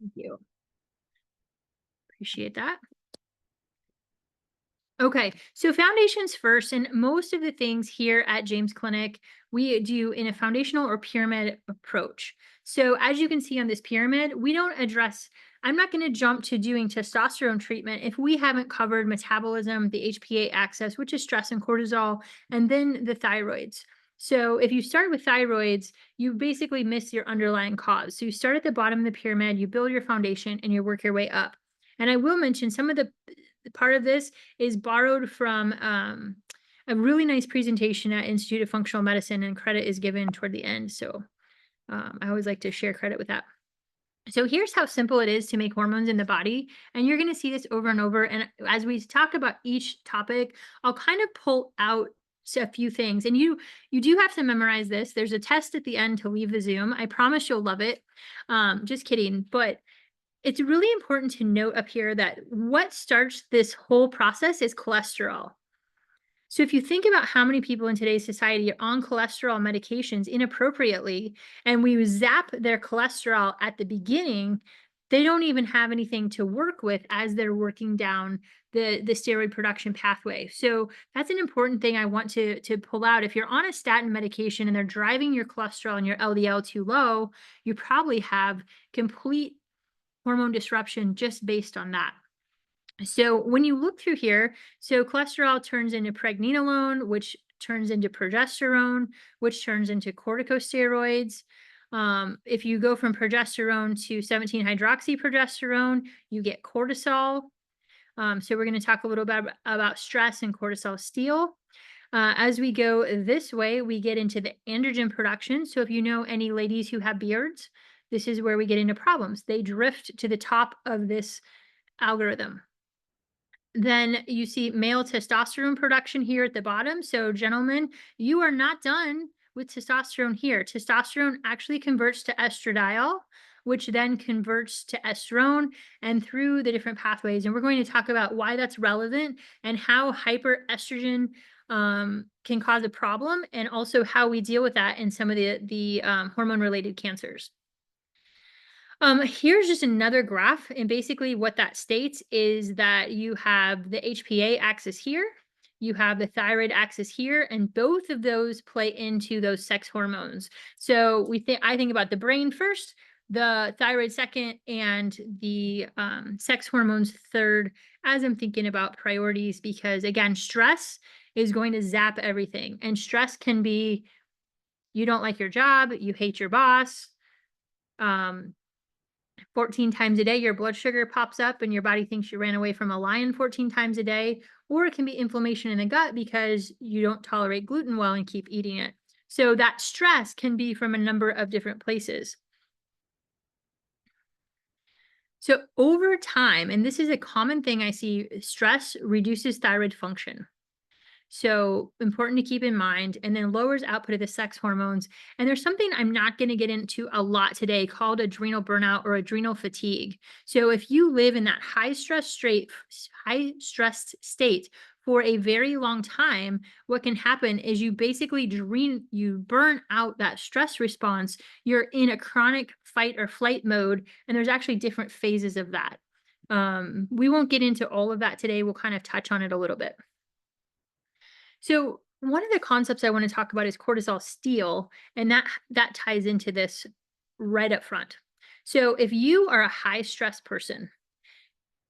Thank you. Appreciate that. Okay, so foundations first, and most of the things here at James Clinic we do in a foundational or pyramid approach. So, as you can see on this pyramid, we don't address, I'm not going to jump to doing testosterone treatment if we haven't covered metabolism, the HPA axis, which is stress and cortisol, and then the thyroids. So, if you start with thyroids, you basically miss your underlying cause. So, you start at the bottom of the pyramid, you build your foundation, and you work your way up. And I will mention some of the part of this is borrowed from a really nice presentation at Institute of Functional Medicine, and credit is given toward the end. So I always like to share credit with that. So here's how simple it is to make hormones in the body. And you're going to see this over and over. And as we talk about each topic, I'll kind of pull out a few things. And you do have to memorize this. There's a test at the end to leave the Zoom. I promise you'll love it. Just kidding. But it's really important to note up here that what starts this whole process is cholesterol. So if you think about how many people in today's society are on cholesterol medications inappropriately, and we zap their cholesterol at the beginning, they don't even have anything to work with as they're working down the steroid production pathway. So that's an important thing I want to pull out. If you're on a statin medication and they're driving your cholesterol and your LDL too low, you probably have complete hormone disruption just based on that. So when you look through here, so cholesterol turns into pregnenolone, which turns into progesterone, which turns into corticosteroids. If you go from progesterone to 17-hydroxyprogesterone, you get cortisol. So we're going to talk a little bit about stress and cortisol steal. As we go this way, we get into the androgen production. So if you know any ladies who have beards, this is where we get into problems. They drift to the top of this algorithm. Then you see male testosterone production here at the bottom. So gentlemen, you are not done with testosterone here. Testosterone actually converts to estradiol, which then converts to estrone and through the different pathways. And we're going to talk about why that's relevant and how hyperestrogen can cause a problem, and also how we deal with that in some of the hormone-related cancers. Here's just another graph, and basically what that states is that you have the HPA axis here, you have the thyroid axis here, and both of those play into those sex hormones. So I think about the brain first, the thyroid second, and the sex hormones third, as I'm thinking about priorities, because again, stress is going to zap everything. And stress can be, you don't like your job, you hate your boss, 14 times a day, your blood sugar pops up and your body thinks you ran away from a lion 14 times a day, or it can be inflammation in the gut because you don't tolerate gluten well and keep eating it. So that stress can be from a number of different places. So over time, and this is a common thing I see, stress reduces thyroid function. So important to keep in mind, and then lowers output of the sex hormones. And there's something I'm not going to get into a lot today called adrenal burnout or adrenal fatigue. So if you live in that high stressed state for a very long time, what can happen is you basically you burn out that stress response. You're in a chronic fight or flight mode, and there's actually different phases of that. We won't get into all of that today. We'll kind of touch on it a little bit. So one of the concepts I want to talk about is cortisol steal, and that ties into this right up front. So if you are a high stress person,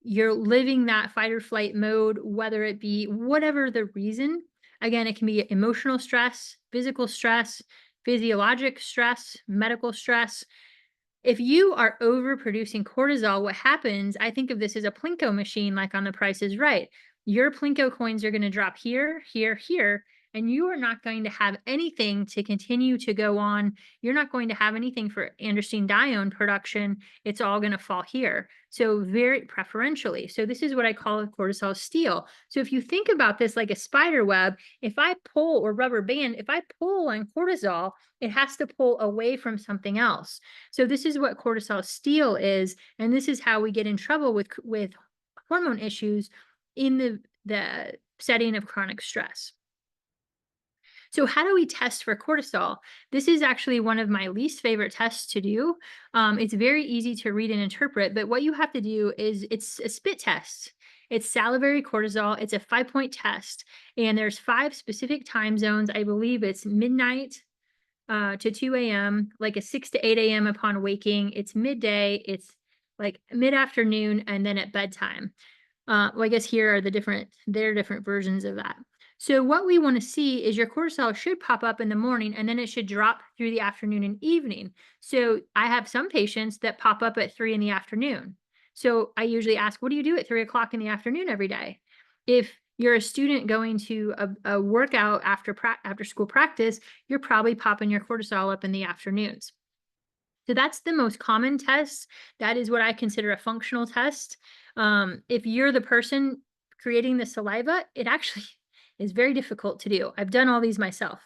you're living that fight or flight mode, whether it be whatever the reason. Again, it can be emotional stress, physical stress, physiologic stress, medical stress. If you are overproducing cortisol, what happens, I think of this as a Plinko machine, like on The Price is Right. Your Plinko coins are going to drop here, here, here, and you are not going to have anything to continue to go on. You're not going to have anything for androstenedione production. It's all going to fall here. So very preferentially. So this is what I call a cortisol steal. So if you think about this like a spider web, if I pull, or rubber band, if I pull on cortisol, it has to pull away from something else. So this is what cortisol steal is, and this is how we get in trouble with hormone issues in the setting of chronic stress. So how do we test for cortisol? This is actually one of my least favorite tests to do. It's very easy to read and interpret, but what you have to do is it's a spit test. It's salivary cortisol. It's a 5-point test, and there's 5 specific time zones. I believe it's midnight to 2 a.m., like a 6 to 8 a.m. upon waking. It's midday. It's like mid-afternoon, and then at bedtime. Well, I guess here are there are different versions of that. So what we want to see is your cortisol should pop up in the morning and then it should drop through the afternoon and evening. So I have some patients that pop up at 3 in the afternoon. So I usually ask, what do you do at 3 o'clock in the afternoon every day? If you're a student going to a workout after school practice, you're probably popping your cortisol up in the afternoons. So that's the most common test. That is what I consider a functional test. If you're the person creating the saliva, it actually is very difficult to do. I've done all these myself.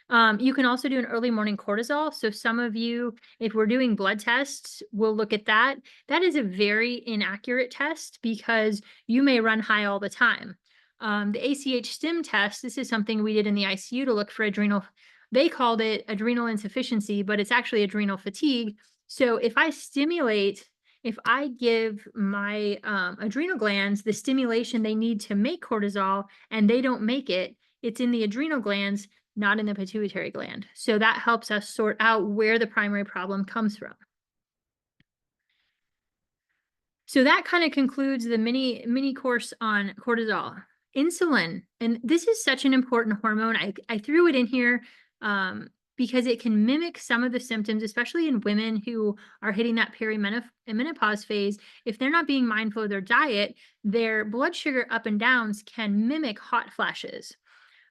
You can also do an early morning cortisol. So some of you, if we're doing blood tests, we'll look at that. That is a very inaccurate test because you may run high all the time. The ACH stim test, this is something we did in the ICU to look for adrenal. They called it adrenal insufficiency, but it's actually adrenal fatigue. So if I give my adrenal glands the stimulation they need to make cortisol and they don't make it, it's in the adrenal glands, not in the pituitary gland. So that helps us sort out where the primary problem comes from. So that kind of concludes the mini course on cortisol. Insulin, and this is such an important hormone. I threw it in here because it can mimic some of the symptoms, especially in women who are hitting that perimenopause phase. If they're not being mindful of their diet, their blood sugar up and downs can mimic hot flashes.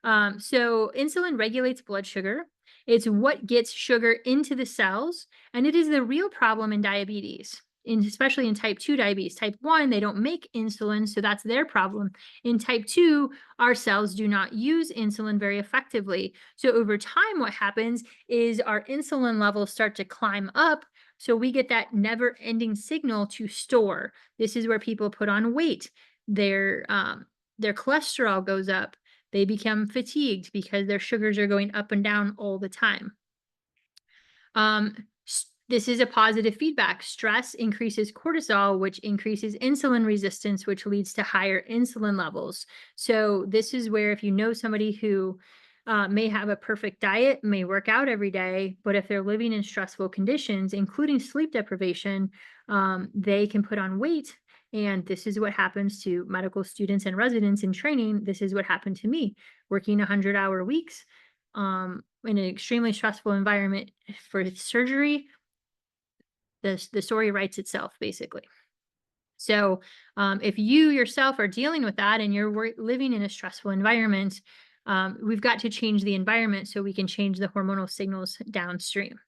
So insulin regulates blood sugar. It's what gets sugar into the cells, and it is the real problem in diabetes. Especially in type 2 diabetes. Type 1, they don't make insulin, so that's their problem. In type 2, our cells do not use insulin very effectively. So over time, what happens is our insulin levels start to climb up, so we get that never-ending signal to store. This is where people put on weight. Their cholesterol goes up. They become fatigued because their sugars are going up and down all the time. This is a positive feedback. Stress increases cortisol, which increases insulin resistance, which leads to higher insulin levels. So this is where if you know somebody who may have a perfect diet, may work out every day, but if they're living in stressful conditions, including sleep deprivation, they can put on weight. And this is what happens to medical students and residents in training. This is what happened to me, working 100-hour weeks in an extremely stressful environment for surgery. The story writes itself, basically. So if you yourself are dealing with that and you're living in a stressful environment, we've got to change the environment so we can change the hormonal signals downstream.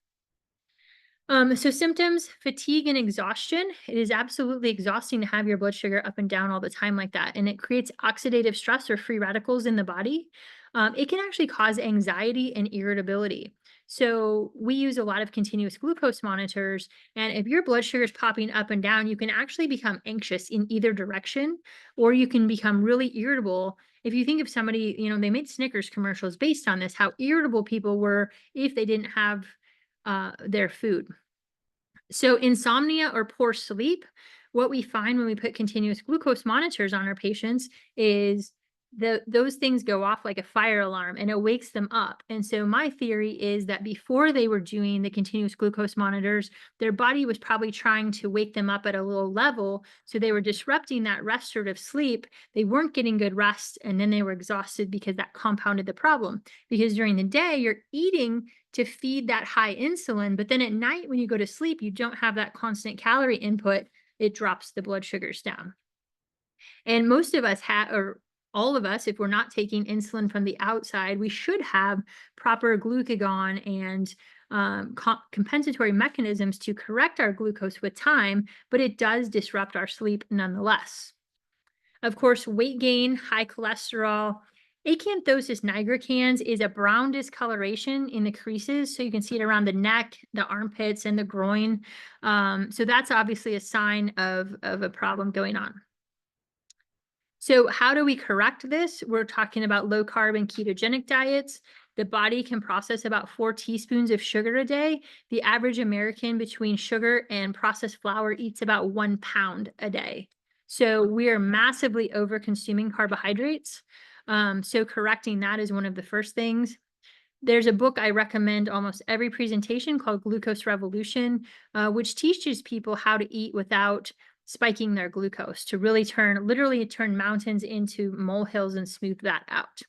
So symptoms, fatigue and exhaustion. It is absolutely exhausting to have your blood sugar up and down all the time like that. And it creates oxidative stress or free radicals in the body. It can actually cause anxiety and irritability. So we use a lot of continuous glucose monitors. And if your blood sugar is popping up and down, you can actually become anxious in either direction, or you can become really irritable. If you think of somebody, they made Snickers commercials based on this, how irritable people were if they didn't have their food. So insomnia or poor sleep, what we find when we put continuous glucose monitors on our patients is those things go off like a fire alarm and it wakes them up. And so my theory is that before they were doing the continuous glucose monitors, their body was probably trying to wake them up at a low level. So they were disrupting that restorative sleep. They weren't getting good rest, and then they were exhausted because that compounded the problem. Because during the day, you're eating to feed that high insulin, but then at night when you go to sleep, you don't have that constant calorie input. It drops the blood sugars down. And most of us or all of us, if we're not taking insulin from the outside, we should have proper glucagon and compensatory mechanisms to correct our glucose with time, but it does disrupt our sleep nonetheless. Of course, weight gain, high cholesterol. Acanthosis nigricans is a brown discoloration in the creases. So you can see it around the neck, the armpits, and the groin. So that's obviously a sign of a problem going on. So how do we correct this? We're talking about low carb and ketogenic diets. The body can process about 4 teaspoons of sugar a day. The average American between sugar and processed flour eats about 1 pound a day. So we are massively over consuming carbohydrates. So correcting that is one of the first things. There's a book I recommend almost every presentation called Glucose Revolution, which teaches people how to eat without spiking their glucose to really literally turn mountains into molehills and smooth that out.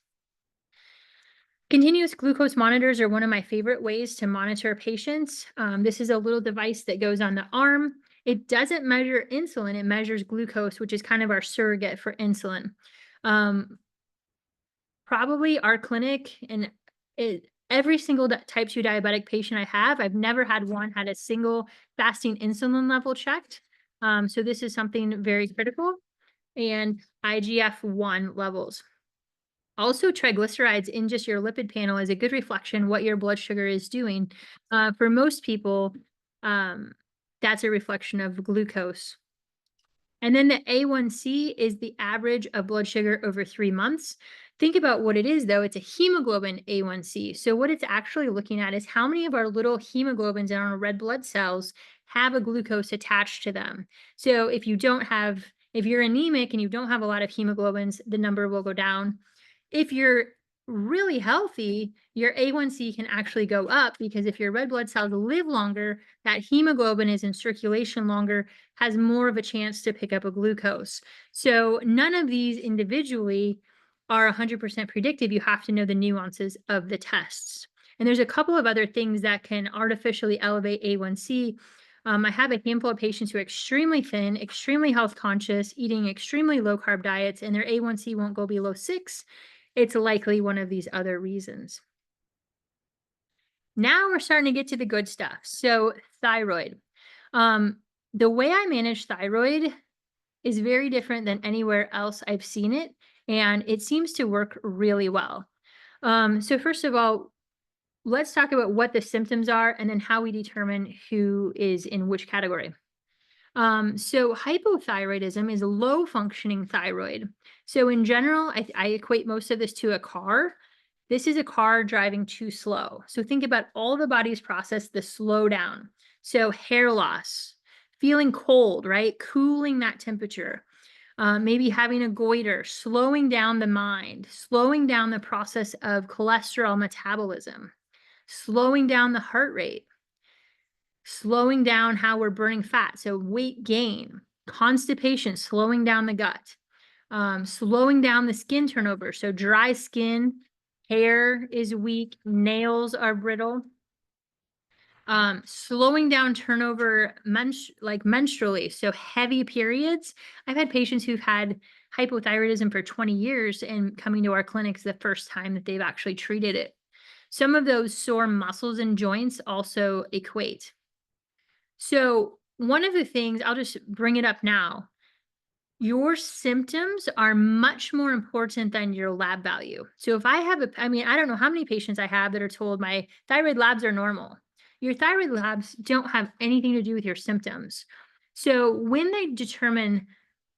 Continuous glucose monitors are one of my favorite ways to monitor patients. This is a little device that goes on the arm. It doesn't measure insulin, it measures glucose, which is kind of our surrogate for insulin. Probably our clinic and every single type 2 diabetic patient I have, I've never had one had a single fasting insulin level checked. So this is something very critical. And IGF-1 levels. Also, triglycerides in just your lipid panel is a good reflection what your blood sugar is doing. For most people, that's a reflection of glucose. And then the A1C is the average of blood sugar over 3 months. Think about what it is, though. It's a hemoglobin A1C. So what it's actually looking at is how many of our little hemoglobins in our red blood cells have a glucose attached to them. So if you're anemic and you don't have a lot of hemoglobins, the number will go down. If you're really healthy, your A1C can actually go up because if your red blood cells live longer, that hemoglobin is in circulation longer, has more of a chance to pick up a glucose. So none of these individually are 100% predictive. You have to know the nuances of the tests. And there's a couple of other things that can artificially elevate A1C. I have a handful of patients who are extremely thin, extremely health conscious, eating extremely low carb diets, and their A1C won't go below 6. It's likely one of these other reasons. Now we're starting to get to the good stuff. So thyroid. The way I manage thyroid is very different than anywhere else I've seen it, and it seems to work really well. So first of all, let's talk about what the symptoms are and then how we determine who is in which category. So hypothyroidism is low functioning thyroid. So in general, I equate most of this to a car. This is a car driving too slow. So think about all the body's process, the slowdown. So hair loss, feeling cold, right? Cooling that temperature. Maybe having a goiter, slowing down the mind, slowing down the process of cholesterol metabolism, slowing down the heart rate, slowing down how we're burning fat. So weight gain, constipation, slowing down the gut, slowing down the skin turnover. So dry skin, hair is weak, nails are brittle. Slowing down turnover menstrually. So heavy periods. I've had patients who've had hypothyroidism for 20 years and coming to our clinics the first time that they've actually treated it. Some of those sore muscles and joints also equate. So one of the things, I'll just bring it up now. Your symptoms are much more important than your lab value. So if I don't know how many patients I have that are told my thyroid labs are normal. Your thyroid labs don't have anything to do with your symptoms. So when they determine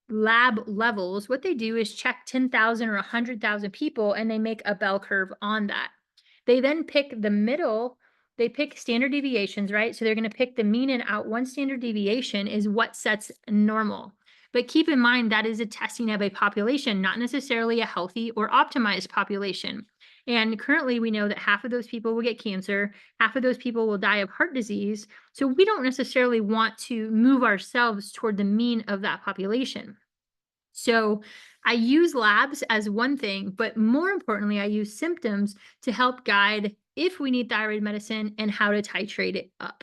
lab levels, what they do is check 10,000 or 100,000 people and they make a bell curve on that. They then pick the middle. They pick standard deviations, right? So they're going to pick the mean and out. One standard deviation is what sets normal. But keep in mind that is a testing of a population, not necessarily a healthy or optimized population. And currently we know that half of those people will get cancer, half of those people will die of heart disease. So we don't necessarily want to move ourselves toward the mean of that population. So I use labs as one thing, but more importantly, I use symptoms to help guide if we need thyroid medicine and how to titrate it up.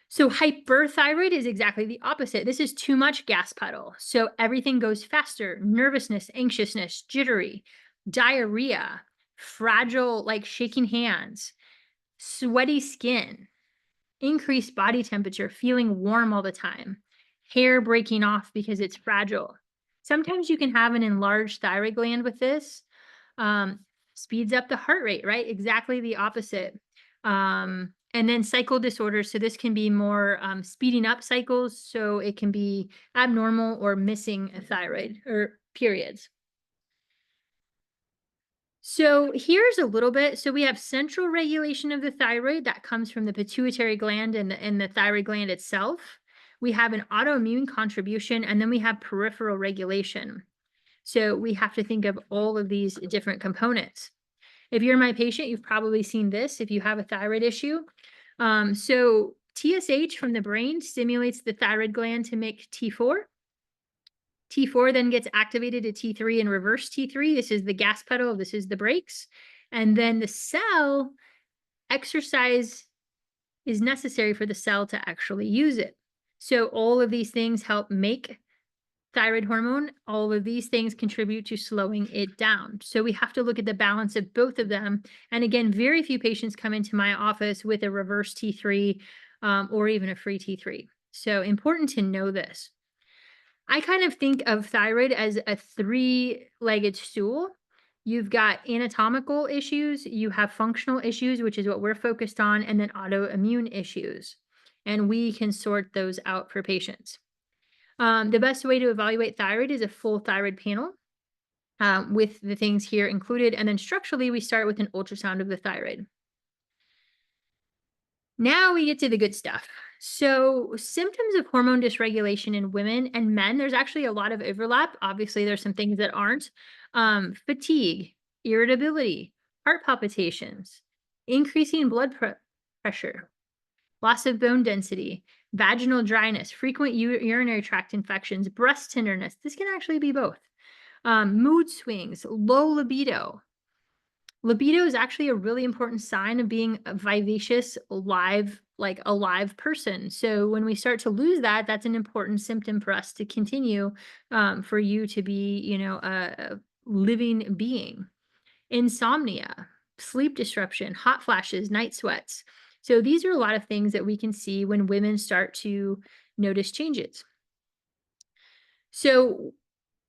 So hyperthyroid is exactly the opposite. This is too much gas pedal. So everything goes faster, nervousness, anxiousness, jittery, diarrhea, fragile, like shaking hands, sweaty skin, increased body temperature, feeling warm all the time, hair breaking off because it's fragile. Sometimes you can have an enlarged thyroid gland with this. Speeds up the heart rate, right? Exactly the opposite. And then cycle disorders. So this can be more speeding up cycles. So it can be abnormal or missing a thyroid or periods. So here's a little bit. So we have central regulation of the thyroid that comes from the pituitary gland and the thyroid gland itself. We have an autoimmune contribution, and then we have peripheral regulation. So we have to think of all of these different components. If you're my patient, you've probably seen this if you have a thyroid issue. So TSH from the brain stimulates the thyroid gland to make T4. T4 then gets activated to T3 and reverse T3. This is the gas pedal, this is the brakes. And then the cell, exercise is necessary for the cell to actually use it. So all of these things help make thyroid hormone. All of these things contribute to slowing it down. So we have to look at the balance of both of them. And again, very few patients come into my office with a reverse T3 or even a free T3. So important to know this. I kind of think of thyroid as a three-legged stool. You've got anatomical issues, you have functional issues, which is what we're focused on, and then autoimmune issues. And we can sort those out for patients. The best way to evaluate thyroid is a full thyroid panel with the things here included. And then structurally, we start with an ultrasound of the thyroid. Now we get to the good stuff. So, symptoms of hormone dysregulation in women and men, there's actually a lot of overlap. Obviously, there's some things that aren't. Fatigue, irritability, heart palpitations, increasing pressure, loss of bone density, vaginal dryness, frequent urinary tract infections, breast tenderness. This can actually be both. Mood swings, low libido. Libido is actually a really important sign of being a vivacious, alive person. So when we start to lose that, that's an important symptom for us to continue, for you to be, a living being. Insomnia, sleep disruption, hot flashes, night sweats. So these are a lot of things that we can see when women start to notice changes. So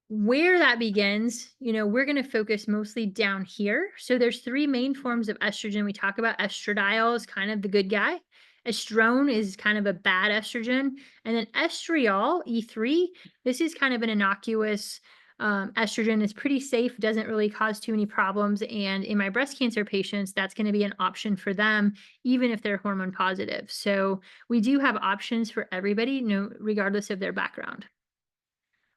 where that begins, we're going to focus mostly down here. So there's three main forms of estrogen. We talk about estradiol is kind of the good guy. Estrone is kind of a bad estrogen. And then estriol, E3, this is kind of an innocuous estrogen. It's pretty safe, doesn't really cause too many problems. And in my breast cancer patients, that's going to be an option for them, even if they're hormone positive. So we do have options for everybody, regardless of their background.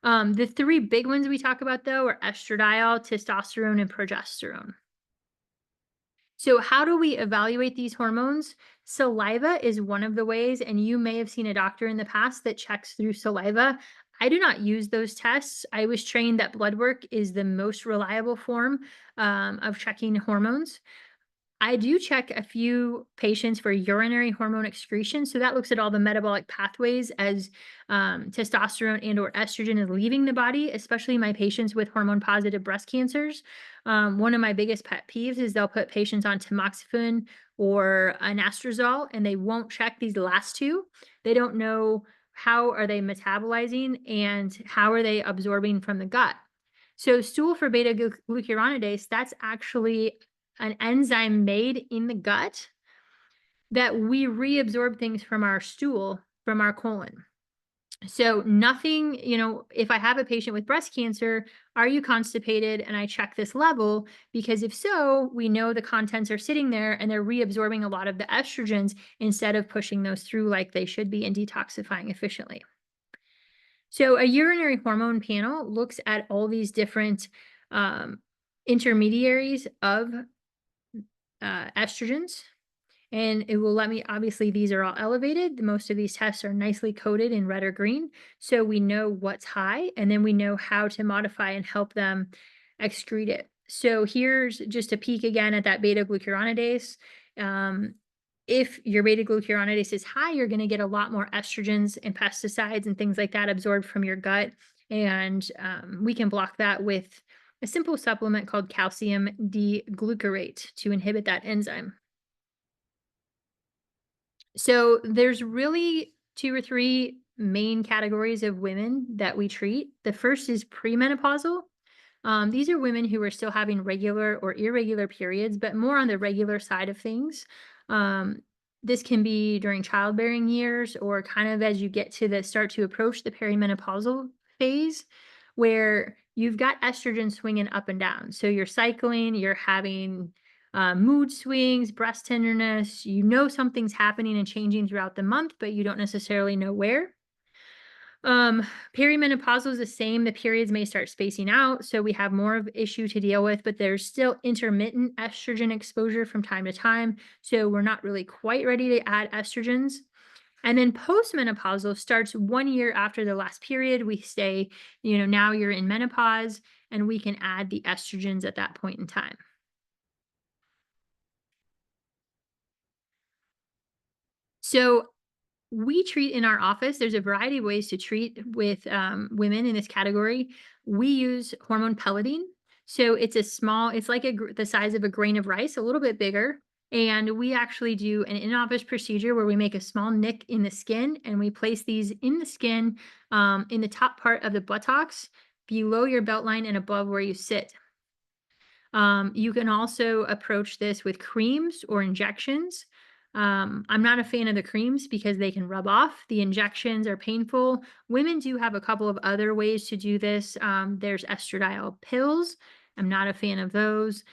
The three big ones we talk about, though, are estradiol, testosterone, and progesterone. So how do we evaluate these hormones? Saliva is one of the ways, and you may have seen a doctor in the past that checks through saliva. I do not use those tests. I was trained that blood work is the most reliable form of checking hormones. I do check a few patients for urinary hormone excretion. So that looks at all the metabolic pathways as testosterone and or estrogen is leaving the body, especially my patients with hormone positive breast cancers. One of my biggest pet peeves is they'll put patients on tamoxifen or anastrozole and they won't check these last two. They don't know how are they metabolizing and how are they absorbing from the gut. So stool for beta glucuronidase, that's actually an enzyme made in the gut that we reabsorb things from our stool, from our colon. So nothing, if I have a patient with breast cancer, are you constipated? And I check this level because if so, we know the contents are sitting there and they're reabsorbing a lot of the estrogens instead of pushing those through like they should be and detoxifying efficiently. So a urinary hormone panel looks at all these different intermediaries of estrogens, and it will let me, obviously these are all elevated. Most of these tests are nicely coded in red or green. So we know what's high, and then we know how to modify and help them excrete it. So here's just a peek again at that beta glucuronidase. If your beta glucuronidase is high, you're going to get a lot more estrogens and pesticides and things like that absorbed from your gut. And we can block that with a simple supplement called calcium D-glucarate to inhibit that enzyme. So there's really two or three main categories of women that we treat. The first is premenopausal. These are women who are still having regular or irregular periods, but more on the regular side of things. This can be during childbearing years or kind of as you get to start to approach the perimenopausal phase, where you've got estrogen swinging up and down. So you're cycling, you're having mood swings, breast tenderness. You know something's happening and changing throughout the month, but you don't necessarily know where. Um, Perimenopausal is the same. The periods may start spacing out, so we have more of issue to deal with, but there's still intermittent estrogen exposure from time to time. So we're not really quite ready to add estrogens. And then postmenopausal starts 1 year after the last period. We say, now you're in menopause, and we can add the estrogens at that point in time. So we treat in our office. There's a variety of ways to treat with women in this category. We use hormone pelleting. So it's like the size of a grain of rice, a little bit bigger. And we actually do an in-office procedure where we make a small nick in the skin and we place these in the skin in the top part of the buttocks, below your belt line and above where you sit. You can also approach this with creams or injections. I'm not a fan of the creams because they can rub off. The injections are painful. Women do have a couple of other ways to do this. There's estradiol pills. I'm not a fan of those.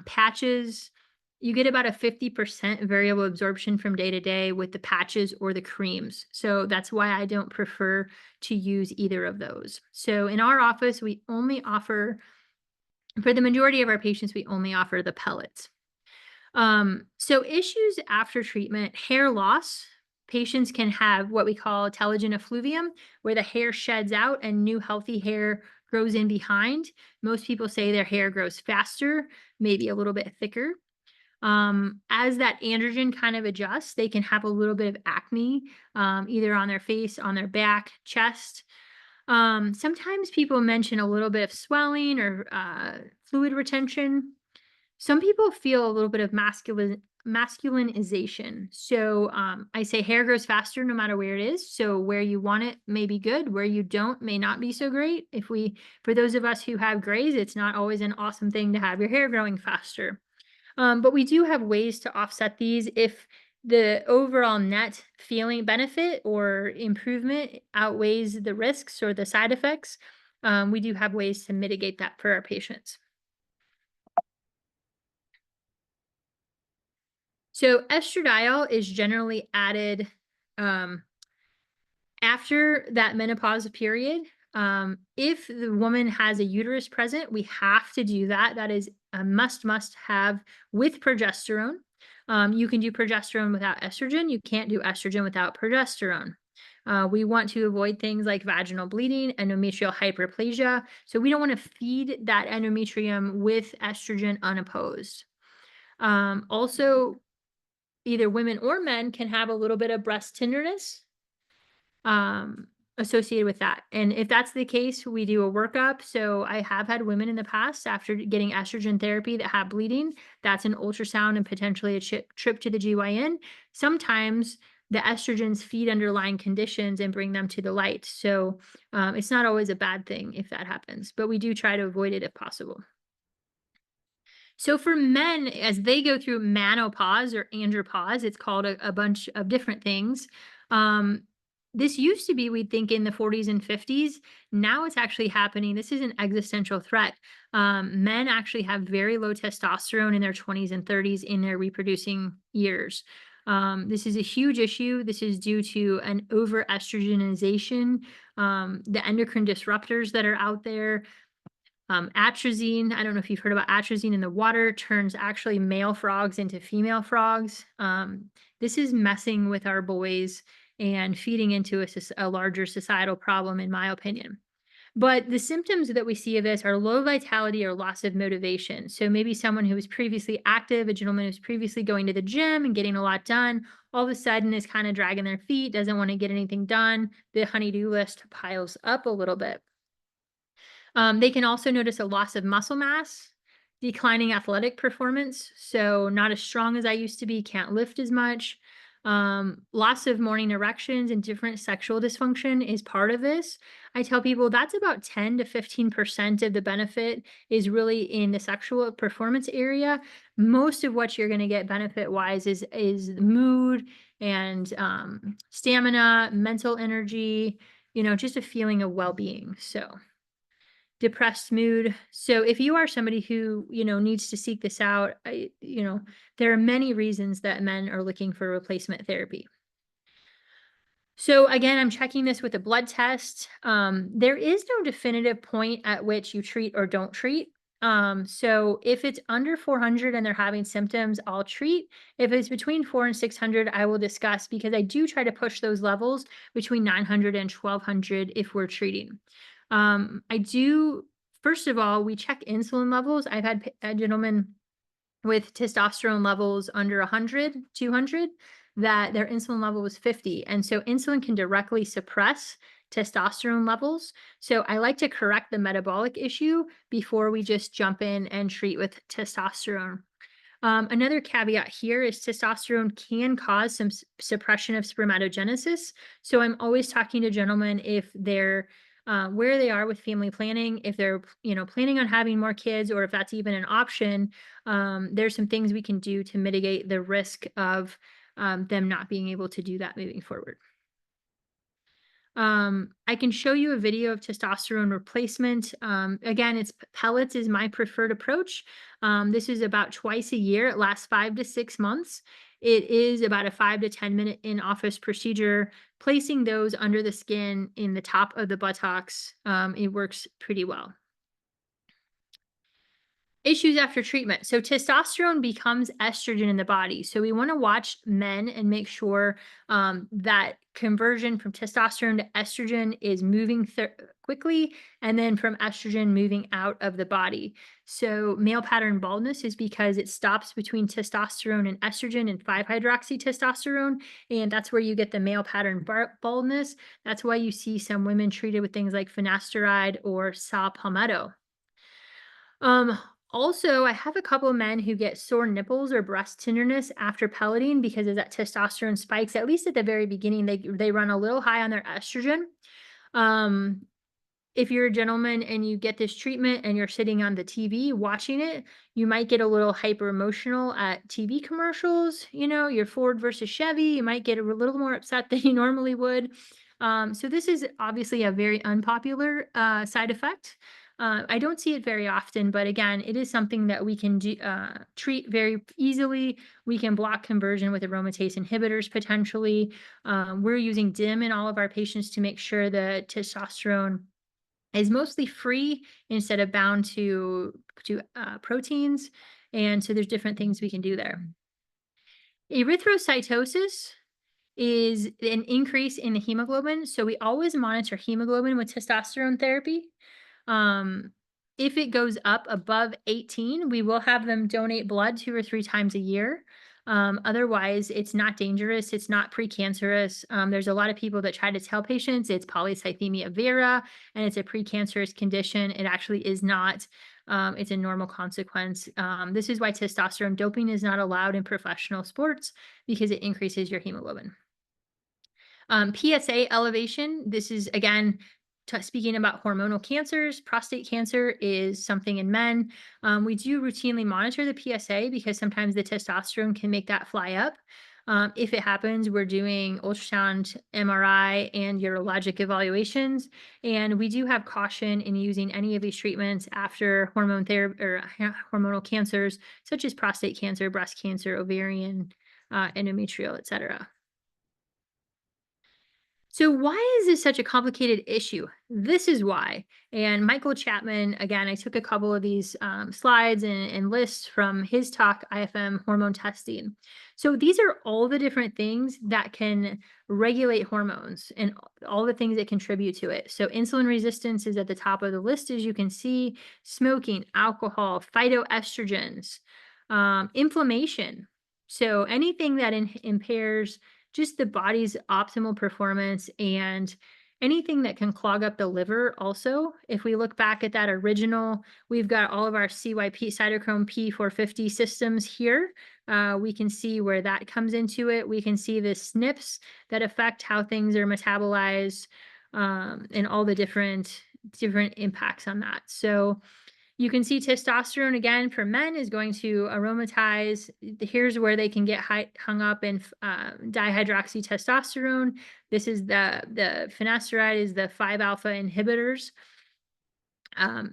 Patches. You get about a 50% variable absorption from day to day with the patches or the creams. So that's why I don't prefer to use either of those. So in our office, for the majority of our patients, we only offer the pellets. So issues after treatment, hair loss. Patients can have what we call telogen effluvium, where the hair sheds out and new healthy hair grows in behind. Most people say their hair grows faster, maybe a little bit thicker. As that androgen kind of adjusts, they can have a little bit of acne, either on their face, on their back, chest. Sometimes people mention a little bit of swelling or fluid retention. Some people feel a little bit of masculinization. So I say hair grows faster no matter where it is. So where you want it may be good, where you don't may not be so great. For those of us who have grays, it's not always an awesome thing to have your hair growing faster. But we do have ways to offset these if the overall net feeling benefit or improvement outweighs the risks or the side effects. We do have ways to mitigate that for our patients. So estradiol is generally added after that menopause period. If the woman has a uterus present, we have to do that. That is a must have with progesterone. You can do progesterone without estrogen. You can't do estrogen without progesterone. We want to avoid things like vaginal bleeding, endometrial hyperplasia. So we don't want to feed that endometrium with estrogen unopposed. Also, either women or men can have a little bit of breast tenderness associated with that. And if that's the case, we do a workup. So I have had women in the past after getting estrogen therapy that have bleeding. That's an ultrasound and potentially a trip to the GYN. Sometimes the estrogens feed underlying conditions and bring them to the light. So it's not always a bad thing if that happens, but we do try to avoid it if possible. So for men, as they go through menopause or andropause, it's called a bunch of different things. This used to be, we'd think, in the 40s and 50s. Now it's actually happening. This is an existential threat. Men actually have very low testosterone in their 20s and 30s in their reproducing years. This is a huge issue. This is due to an over-estrogenization, the endocrine disruptors that are out there. Atrazine, I don't know if you've heard about atrazine in the water, turns actually male frogs into female frogs. This is messing with our boys and feeding into a larger societal problem, in my opinion. But the symptoms that we see of this are low vitality or loss of motivation. So maybe someone who was previously active, a gentleman who's previously going to the gym and getting a lot done, all of a sudden is kind of dragging their feet, doesn't want to get anything done. The honey-do list piles up a little bit. They can also notice a loss of muscle mass, declining athletic performance. So not as strong as I used to be, can't lift as much. Loss of morning erections and different sexual dysfunction is part of this. I tell people that's about 10 to 15% of the benefit is really in the sexual performance area. Most of what you're going to get benefit wise is mood and stamina, mental energy, just a feeling of well-being. So depressed mood. So if you are somebody who, needs to seek this out, there are many reasons that men are looking for replacement therapy. So again, I'm checking this with a blood test. There is no definitive point at which you treat or don't treat. So if it's under 400 and they're having symptoms, I'll treat. If it's between 4 and 600, I will discuss, because I do try to push those levels between 900 and 1200 if we're treating. I do, first of all, we check insulin levels. I've had a gentleman with testosterone levels under 100, 200, that their insulin level was 50. And so insulin can directly suppress testosterone levels. So I like to correct the metabolic issue before we just jump in and treat with testosterone. Another caveat here is testosterone can cause some suppression of spermatogenesis. So I'm always talking to gentlemen if they're where they are with family planning, if they're planning on having more kids, or if that's even an option. There's some things we can do to mitigate the risk of them not being able to do that moving forward. I can show you a video of testosterone replacement. Again, it's pellets is my preferred approach. This is about twice a year. It lasts 5 to 6 months. It is about a 5 to 10 minute in-office procedure. Placing those under the skin in the top of the buttocks, it works pretty well. Issues after treatment. So testosterone becomes estrogen in the body. So we want to watch men and make sure that conversion from testosterone to estrogen is moving quickly, and then from estrogen moving out of the body. So male pattern baldness is because it stops between testosterone and estrogen and 5-hydroxytestosterone, and that's where you get the male pattern baldness. That's why you see some women treated with things like finasteride or saw palmetto. Also, I have a couple of men who get sore nipples or breast tenderness after pelleting because of that testosterone spikes. At least at the very beginning, they run a little high on their estrogen. Um, if you're a gentleman and you get this treatment and you're sitting on the TV watching it, you might get a little hyper emotional at TV commercials. Your Ford versus Chevy, you might get a little more upset than you normally would. So this is obviously a very unpopular side effect. I don't see it very often, but again, it is something that we can treat very easily. We can block conversion with aromatase inhibitors potentially. We're using DIM in all of our patients to make sure that testosterone is mostly free instead of bound to proteins. And so there's different things we can do there. Erythrocytosis is an increase in the hemoglobin. So we always monitor hemoglobin with testosterone therapy. If it goes up above 18, we will have them donate blood 2 or 3 times a year. Otherwise, it's not dangerous. It's not precancerous. There's a lot of people that try to tell patients it's polycythemia vera and it's a precancerous condition. It actually is not. It's a normal consequence. This is why testosterone doping is not allowed in professional sports, because it increases your hemoglobin. PSA elevation. This is, again, speaking about hormonal cancers. Prostate cancer is something in men. We do routinely monitor the PSA because sometimes the testosterone can make that fly up. If it happens, we're doing ultrasound, MRI, and urologic evaluations. And we do have caution in using any of these treatments after hormone therapy or hormonal cancers, such as prostate cancer, breast cancer, ovarian, endometrial, etc. So why is this such a complicated issue? This is why. And Michael Chapman, again, I took a couple of these slides and lists from his talk, IFM hormone testing. So these are all the different things that can regulate hormones and all the things that contribute to it. So insulin resistance is at the top of the list, as you can see: smoking, alcohol, phytoestrogens, inflammation. So anything that impairs just the body's optimal performance, and anything that can clog up the liver also. If we look back at that original, we've got all of our CYP cytochrome P450 systems here. We can see where that comes into it. We can see the SNPs that affect how things are metabolized, and all the different impacts on that. So you can see testosterone, again, for men is going to aromatize. Here's where they can get hung up in dihydroxytestosterone. This is the finasteride is the 5-alpha inhibitors.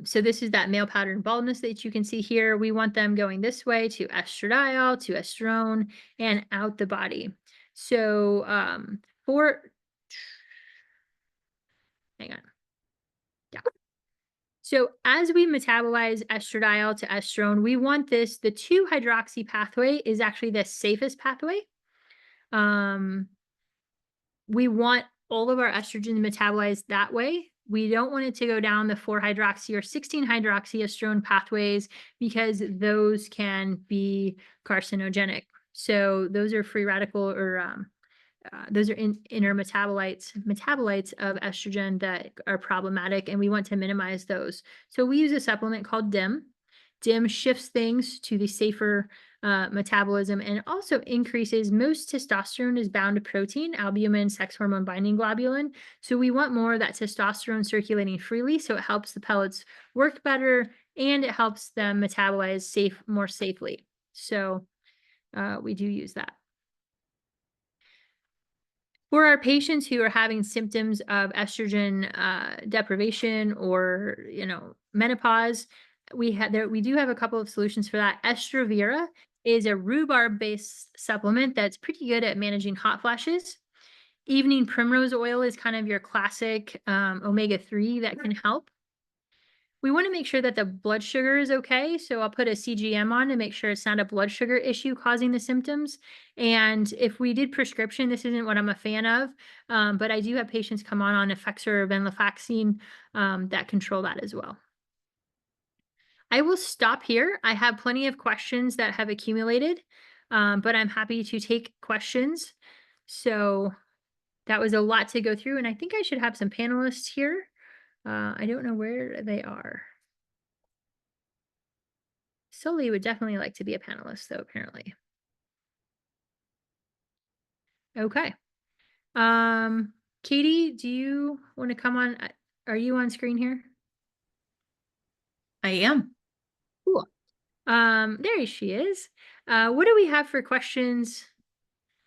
So this is that male pattern baldness that you can see here. We want them going this way to estradiol, to estrone, and out the body. So for, hang on. Yeah. So as we metabolize estradiol to estrone, we want this, the 2-hydroxy pathway is actually the safest pathway. We want all of our estrogen metabolized that way. We don't want it to go down the 4-hydroxy or 16-hydroxyestrone pathways because those can be carcinogenic. So those are free radical or those are inner metabolites of estrogen that are problematic, and we want to minimize those. So we use a supplement called DIM. DIM shifts things to the safer metabolism and also increases, most testosterone is bound to protein, albumin, sex hormone binding globulin. So we want more of that testosterone circulating freely, so it helps the pellets work better and it helps them metabolize more safely. So we do use that. For our patients who are having symptoms of estrogen deprivation or menopause, we do have a couple of solutions for that. Estrovera is a rhubarb-based supplement that's pretty good at managing hot flashes. Evening primrose oil is kind of your classic omega-3 that can help. We want to make sure that the blood sugar is okay. So I'll put a CGM on to make sure it's not a blood sugar issue causing the symptoms. And if we did prescription, this isn't what I'm a fan of, but I do have patients come on Effexor or venlafaxine that control that as well. I will stop here. I have plenty of questions that have accumulated, but I'm happy to take questions. So that was a lot to go through, and I think I should have some panelists here. I don't know where they are. Sully would definitely like to be a panelist, though, apparently. Okay. Katie, do you want to come on? Are you on screen here? I am. Cool. There she is. What do we have for questions?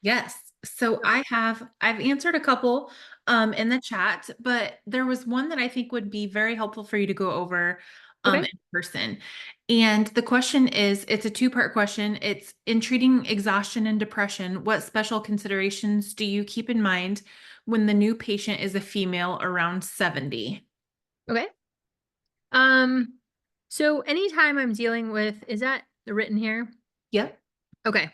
Yes. So I've answered a couple in the chat, but there was one that I think would be very helpful for you to go over Okay. in person. And the question is, it's a two-part question. It's in treating exhaustion and depression, what special considerations do you keep in mind when the new patient is a female around 70? Okay. So anytime I'm dealing with, is that written here? Yep. Okay.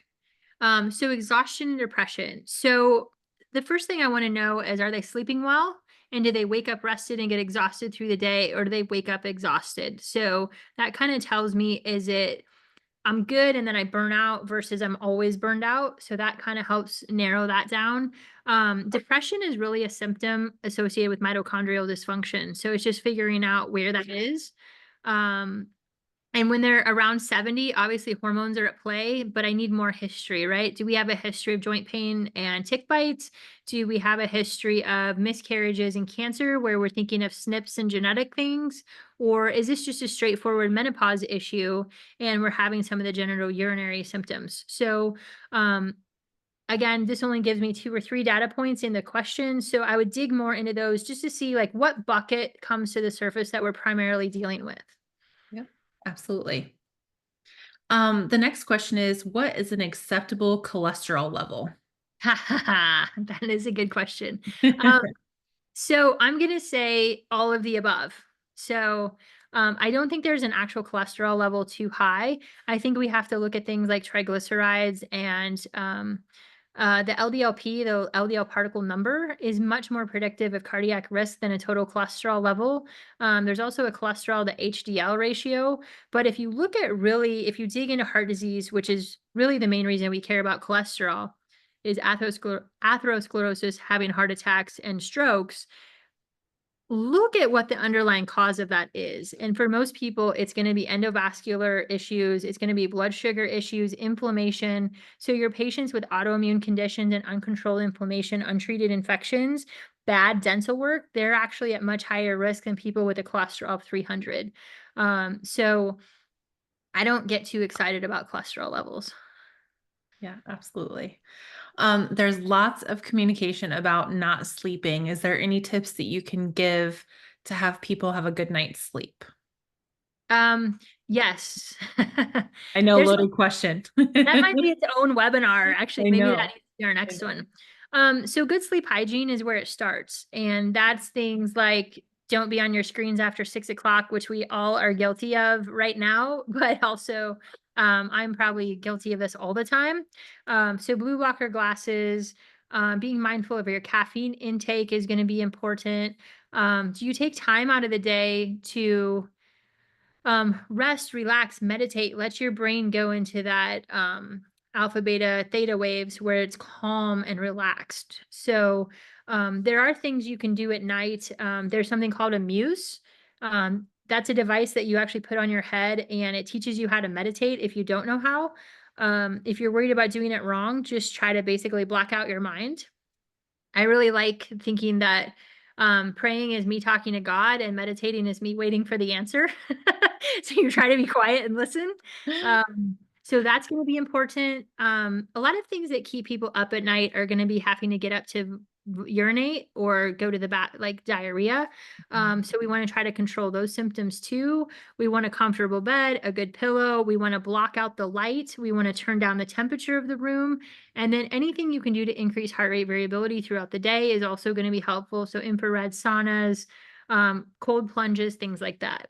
So exhaustion and depression. So the first thing I want to know is, are they sleeping well? And do they wake up rested and get exhausted through the day, or do they wake up exhausted? So that kind of tells me, is it I'm good and then I burn out versus I'm always burned out? So that kind of helps narrow that down. Depression is really a symptom associated with mitochondrial dysfunction. So it's just figuring out where that is. Um, and when they're around 70, obviously hormones are at play, but I need more history, right? Do we have a history of joint pain and tick bites? Do we have a history of miscarriages and cancer where we're thinking of SNPs and genetic things? Or is this just a straightforward menopause issue and we're having some of the genital urinary symptoms? So, again, this only gives me 2 or 3 data points in the question. So I would dig more into those just to see like what bucket comes to the surface that we're primarily dealing with. Yep. Absolutely. The next question is, what is an acceptable cholesterol level? Ha ha ha. That is a good question. Um, so I'm gonna say all of the above. So I don't think there's an actual cholesterol level too high. I think we have to look at things like triglycerides and the LDLP, the LDL particle number, is much more predictive of cardiac risk than a total cholesterol level. There's also a cholesterol to HDL ratio. But if you look at if you dig into heart disease, which is really the main reason we care about cholesterol, is atherosclerosis, having heart attacks and strokes. Look at what the underlying cause of that is. And for most people, it's going to be endovascular issues. It's going to be blood sugar issues, inflammation. So your patients with autoimmune conditions and uncontrolled inflammation, untreated infections, bad dental work, they're actually at much higher risk than people with a cholesterol of 300. So I don't get too excited about cholesterol levels. Yeah, absolutely. There's lots of communication about not sleeping. Is there any tips that you can give to have people have a good night's sleep? Um, yes. I know, There's loaded question. That might be its own webinar. Actually, I maybe that know. needs to be our I next know. one. So good sleep hygiene is where it starts. And that's things like don't be on your screens after 6 o'clock, which we all are guilty of right now, but also I'm probably guilty of this all the time. So blue blocker glasses, being mindful of your caffeine intake is going to be important. Do you take time out of the day to rest, relax, meditate, let your brain go into that alpha, beta, theta waves where it's calm and relaxed. So there are things you can do at night. There's something called a muse. That's a device that you actually put on your head and it teaches you how to meditate if you don't know how. If you're worried about doing it wrong, just try to basically block out your mind. I really like thinking that praying is me talking to God and meditating is me waiting for the answer. So you try to be quiet and listen. So that's going to be important. A lot of things that keep people up at night are going to be having to get up to urinate or go to the bath, like diarrhea. So we want to try to control those symptoms too. We want a comfortable bed, a good pillow. We want to block out the light. We want to turn down the temperature of the room. And then anything you can do to increase heart rate variability throughout the day is also going to be helpful. So infrared saunas, cold plunges, things like that.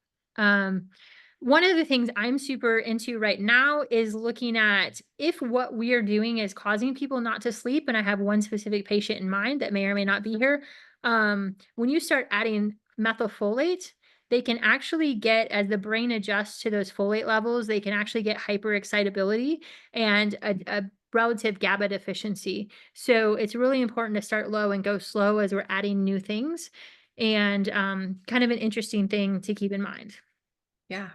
One of the things I'm super into right now is looking at if what we are doing is causing people not to sleep. And I have one specific patient in mind that may or may not be here. When you start adding methylfolate, they can actually get, as the brain adjusts to those folate levels, they can actually get hyperexcitability and a relative GABA deficiency. So it's really important to start low and go slow as we're adding new things, and kind of an interesting thing to keep in mind. Yeah.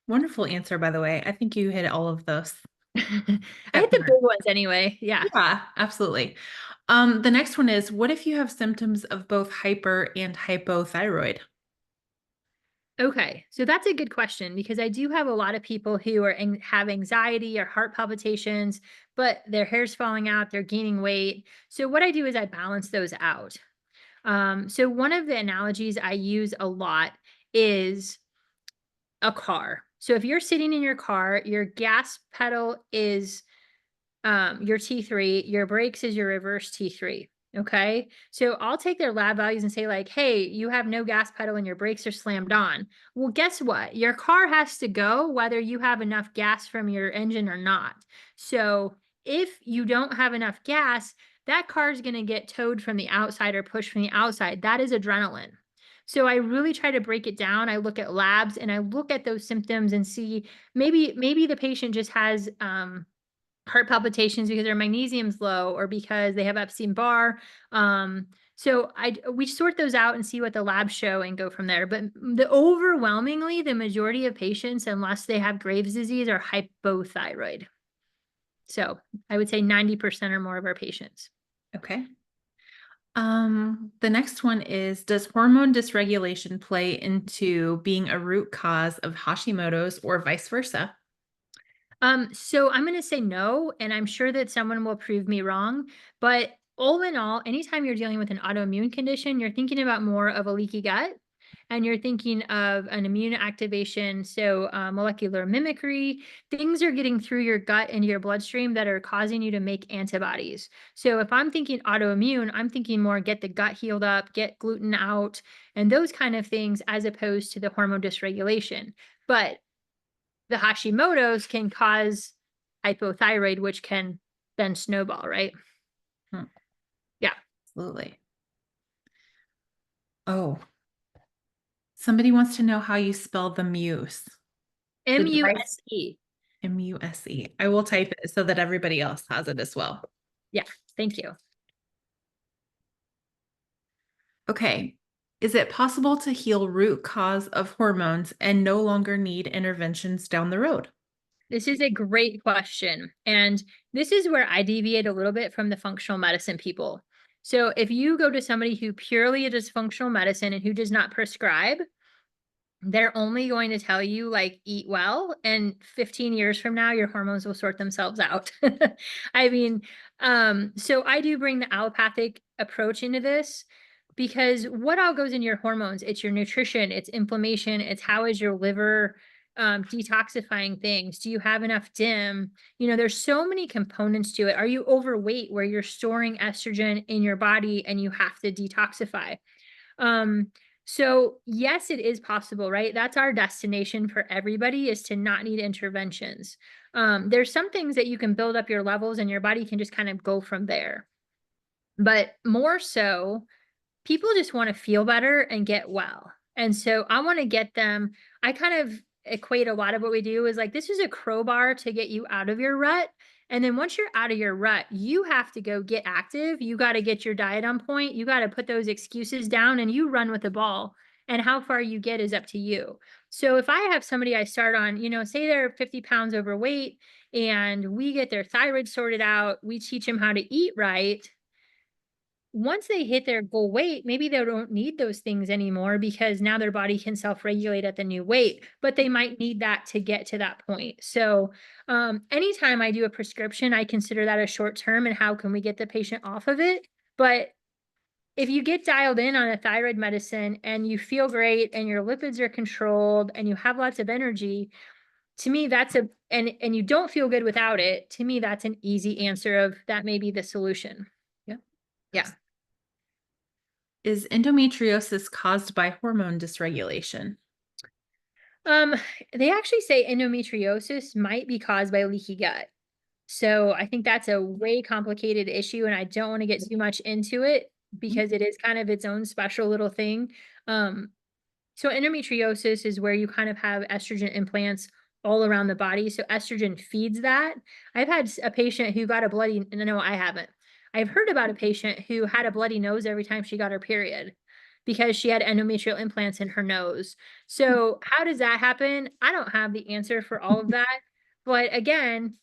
Wonderful answer, by the way. I think you hit all of those. I hit the Definitely. big ones anyway. Yeah. Yeah, absolutely. The next one is, what if you have symptoms of both hyper and hypothyroid? Okay. So that's a good question because I do have a lot of people who have anxiety or heart palpitations, but their hair's falling out, they're gaining weight. So what I do is I balance those out. So one of the analogies I use a lot is a car. So if you're sitting in your car, your gas pedal is your T3, your brakes is your reverse T3. Okay. So I'll take their lab values and say, like, hey, you have no gas pedal and your brakes are slammed on. Well, guess what? Your car has to go whether you have enough gas from your engine or not. So if you don't have enough gas, that car is going to get towed from the outside or pushed from the outside. That is adrenaline. So I really try to break it down. I look at labs and I look at those symptoms and see maybe the patient just has heart palpitations because their magnesium's low or because they have Epstein-Barr. So we sort those out and see what the labs show and go from there. But overwhelmingly, the majority of patients, unless they have Graves' disease, are hypothyroid. So I would say 90% or more of our patients. Okay. The next one is, does hormone dysregulation play into being a root cause of Hashimoto's or vice versa? So I'm going to say no, and I'm sure that someone will prove me wrong. But all in all, anytime you're dealing with an autoimmune condition, you're thinking about more of a leaky gut and you're thinking of an immune activation. So molecular mimicry, things are getting through your gut into your bloodstream that are causing you to make antibodies. So if I'm thinking autoimmune, I'm thinking more get the gut healed up, get gluten out, and those kind of things as opposed to the hormone dysregulation. But the Hashimoto's can cause hypothyroid, which can then snowball, right? Hmm, Yeah. absolutely. Oh, somebody wants to know how you spell the muse. The device MUSE. MUSE. I will type it so that everybody else has it as well. Yeah. Thank you. Okay. Is it possible to heal root cause of hormones and no longer need interventions down the road? This is a great question. And this is where I deviate a little bit from the functional medicine people. So if you go to somebody who purely does functional medicine and who does not prescribe, they're only going to tell you like eat well, and 15 years from now your hormones will sort themselves out. I mean, so I do bring the allopathic approach into this. because what all goes in your hormones? It's your nutrition, it's inflammation, it's how is your liver detoxifying things? Do you have enough DIM? There's so many components to it. Are you overweight where you're storing estrogen in your body and you have to detoxify? So yes, it is possible, right? That's our destination for everybody, is to not need interventions. There's some things that you can build up your levels and your body can just kind of go from there. But more so, people just want to feel better and get well. And so I want to get them, I kind of equate a lot of what we do is like, this is a crowbar to get you out of your rut. And then once you're out of your rut, you have to go get active. You got to get your diet on point. You got to put those excuses down and you run with the ball. And how far you get is up to you. So if I have somebody I start on, say they're 50 pounds overweight and we get their thyroid sorted out, we teach them how to eat right. Once they hit their goal weight, maybe they don't need those things anymore because now their body can self-regulate at the new weight, but they might need that to get to that point. So anytime I do a prescription, I consider that a short term and how can we get the patient off of it. But if you get dialed in on a thyroid medicine and you feel great and your lipids are controlled and you have lots of energy, to me, and you don't feel good without it, to me, that's an easy answer of that may be the solution. Yeah. Yeah. Is endometriosis caused by hormone dysregulation? They actually say endometriosis might be caused by leaky gut. So I think that's a way complicated issue, and I don't want to get too much into it because it is kind of its own special little thing. Um, so endometriosis is where you kind of have estrogen implants all around the body. So estrogen feeds that. I've had a patient who got a bloody, no, I haven't. I've heard about a patient who had a bloody nose every time she got her period because she had endometrial implants in her nose. So how does that happen? I don't have the answer for all of that. But again,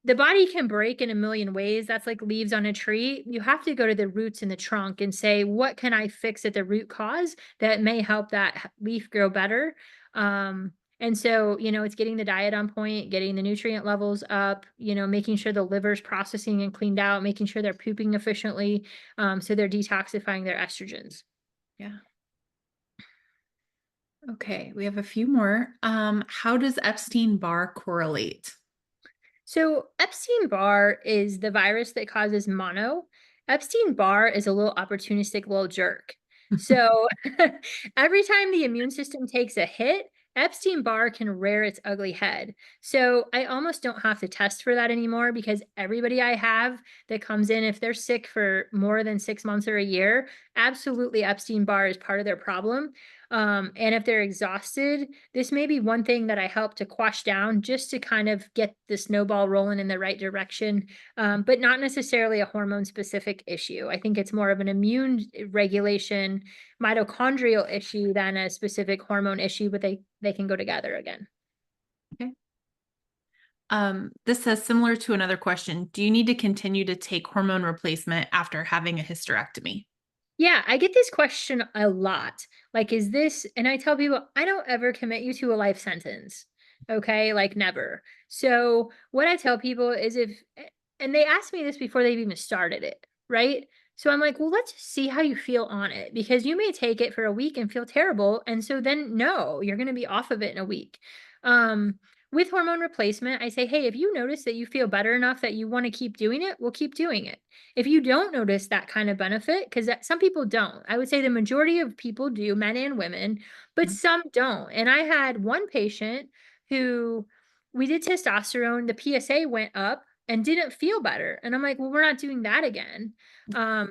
the body can break in a million ways. That's like leaves on a tree. You have to go to the roots in the trunk and say, what can I fix at the root cause that may help that leaf grow better? And so, it's getting the diet on point, getting the nutrient levels up, making sure the liver's processing and cleaned out, making sure they're pooping efficiently. So they're detoxifying their estrogens. Yeah. Okay, we have a few more. How does Epstein-Barr correlate? So Epstein-Barr is the virus that causes mono. Epstein-Barr is a little opportunistic little jerk. So every time the immune system takes a hit, Epstein-Barr can rear its ugly head. So I almost don't have to test for that anymore because everybody I have that comes in, if they're sick for more than 6 months or a year, absolutely Epstein-Barr is part of their problem. And if they're exhausted, this may be one thing that I help to quash down just to kind of get the snowball rolling in the right direction, but not necessarily a hormone specific issue. I think it's more of an immune regulation mitochondrial issue than a specific hormone issue, but they can go together again. Okay. This says similar to another question. Do you need to continue to take hormone replacement after having a hysterectomy? Yeah, I get this question a lot. Like, is this, and I tell people, I don't ever commit you to a life sentence. Okay. Like, never. So, what I tell people is and they ask me this before they've even started it. Right. So, I'm like, well, let's see how you feel on it because you may take it for a week and feel terrible. And so then, no, you're going to be off of it in a week. With hormone replacement, I say, hey, if you notice that you feel better enough that you want to keep doing it, we'll keep doing it. If you don't notice that kind of benefit, because some people don't, I would say the majority of people do, men and women, but some don't. And I had one patient who we did testosterone, the PSA went up and didn't feel better. And I'm like, well, we're not doing that again.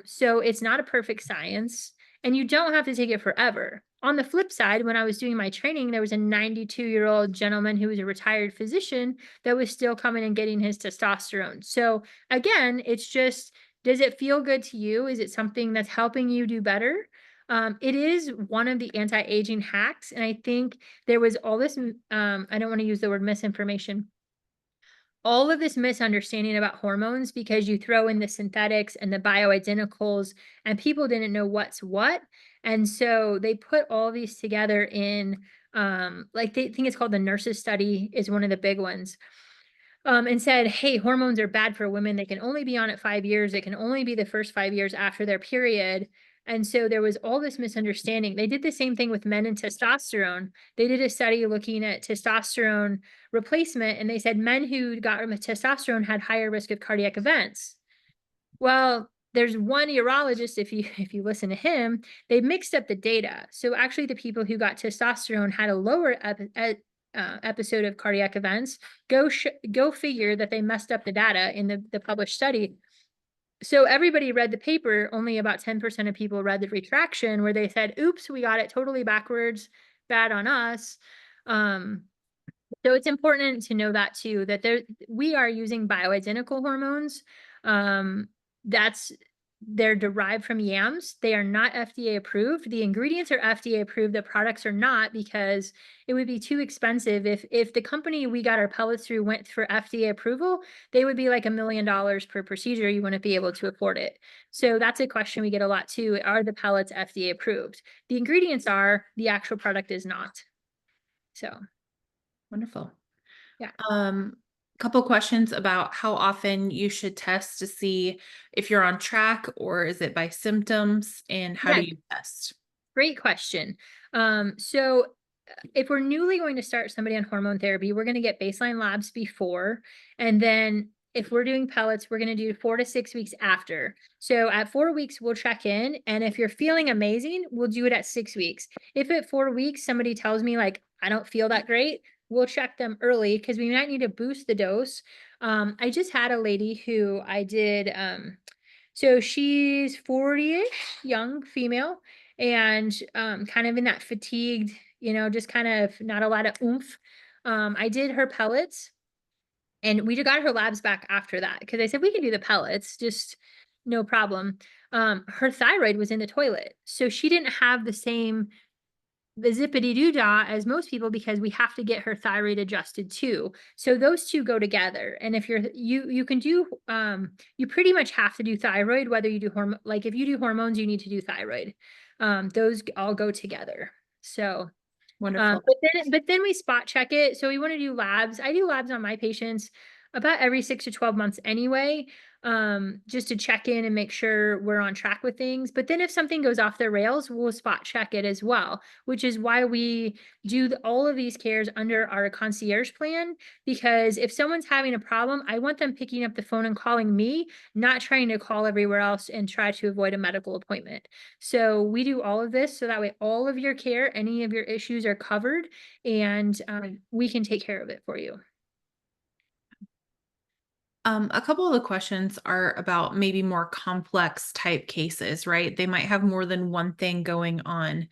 So it's not a perfect science and you don't have to take it forever. On the flip side, when I was doing my training, there was a 92-year-old gentleman who was a retired physician that was still coming and getting his testosterone. So again, it's just, does it feel good to you? Is it something that's helping you do better? It is one of the anti-aging hacks. And I think there was all this, I don't want to use the word misinformation, all of this misunderstanding about hormones because you throw in the synthetics and the bioidenticals and people didn't know what's what. And so they put all these together in, like they think it's called the nurses study is one of the big ones. And said, hey, hormones are bad for women. They can only be on it 5 years. It can only be the first 5 years after their period. And so there was all this misunderstanding. They did the same thing with men and testosterone. They did a study looking at testosterone replacement, and they said men who got testosterone had higher risk of cardiac events. Well, there's one urologist, if you listen to him, they mixed up the data. So actually, the people who got testosterone had a lower episode of cardiac events. Go figure that they messed up the data in the published study. So everybody read the paper. Only about 10% of people read the retraction, where they said, "Oops, we got it totally backwards. Bad on us." Um, so it's important to know that too, that we are using bioidentical hormones. Um, that's they're derived from yams. They are not FDA approved. The ingredients are FDA approved. The products are not, because it would be too expensive. If the company we got our pellets through went for FDA approval, they would be like $1 million per procedure. You wouldn't be able to afford it. So that's a question we get a lot too. Are the pellets FDA approved? The ingredients are, the actual product is not. So Wonderful. yeah. Couple questions about how often you should test to see if you're on track, or is it by symptoms, and how do Yeah, you test? great question. So if we're newly going to start somebody on hormone therapy, we're going to get baseline labs before, and then if we're doing pellets, we're going to do 4 to 6 weeks after. So at 4 weeks, we'll check in, and if you're feeling amazing, we'll do it at 6 weeks. If at 4 weeks somebody tells me like, I don't feel that great, we'll check them early, because we might need to boost the dose. I just had a lady who I did. So she's 40-ish, young female, and kind of in that fatigued, just kind of not a lot of oomph. I did her pellets, and we got her labs back after that, because I said we can do the pellets, just no problem. Her thyroid was in the toilet, so she didn't have the zippity doo dah as most people, because we have to get her thyroid adjusted too. So those two go together. And if you can do, you pretty much have to do thyroid, whether you do like if you do hormones, you need to do thyroid. Those all go together. So Wonderful. but then we spot check it. So we want to do labs. I do labs on my patients about every 6 to 12 months anyway, just to check in and make sure we're on track with things. But then if something goes off the rails, we'll spot check it as well, which is why we do all of these cares under our concierge plan. Because if someone's having a problem, I want them picking up the phone and calling me, not trying to call everywhere else and try to avoid a medical appointment. So we do all of this so that way all of your care, any of your issues are covered, and we can take care of it for you. A couple of the questions are about maybe more complex type cases, right? They might have more than one thing going on.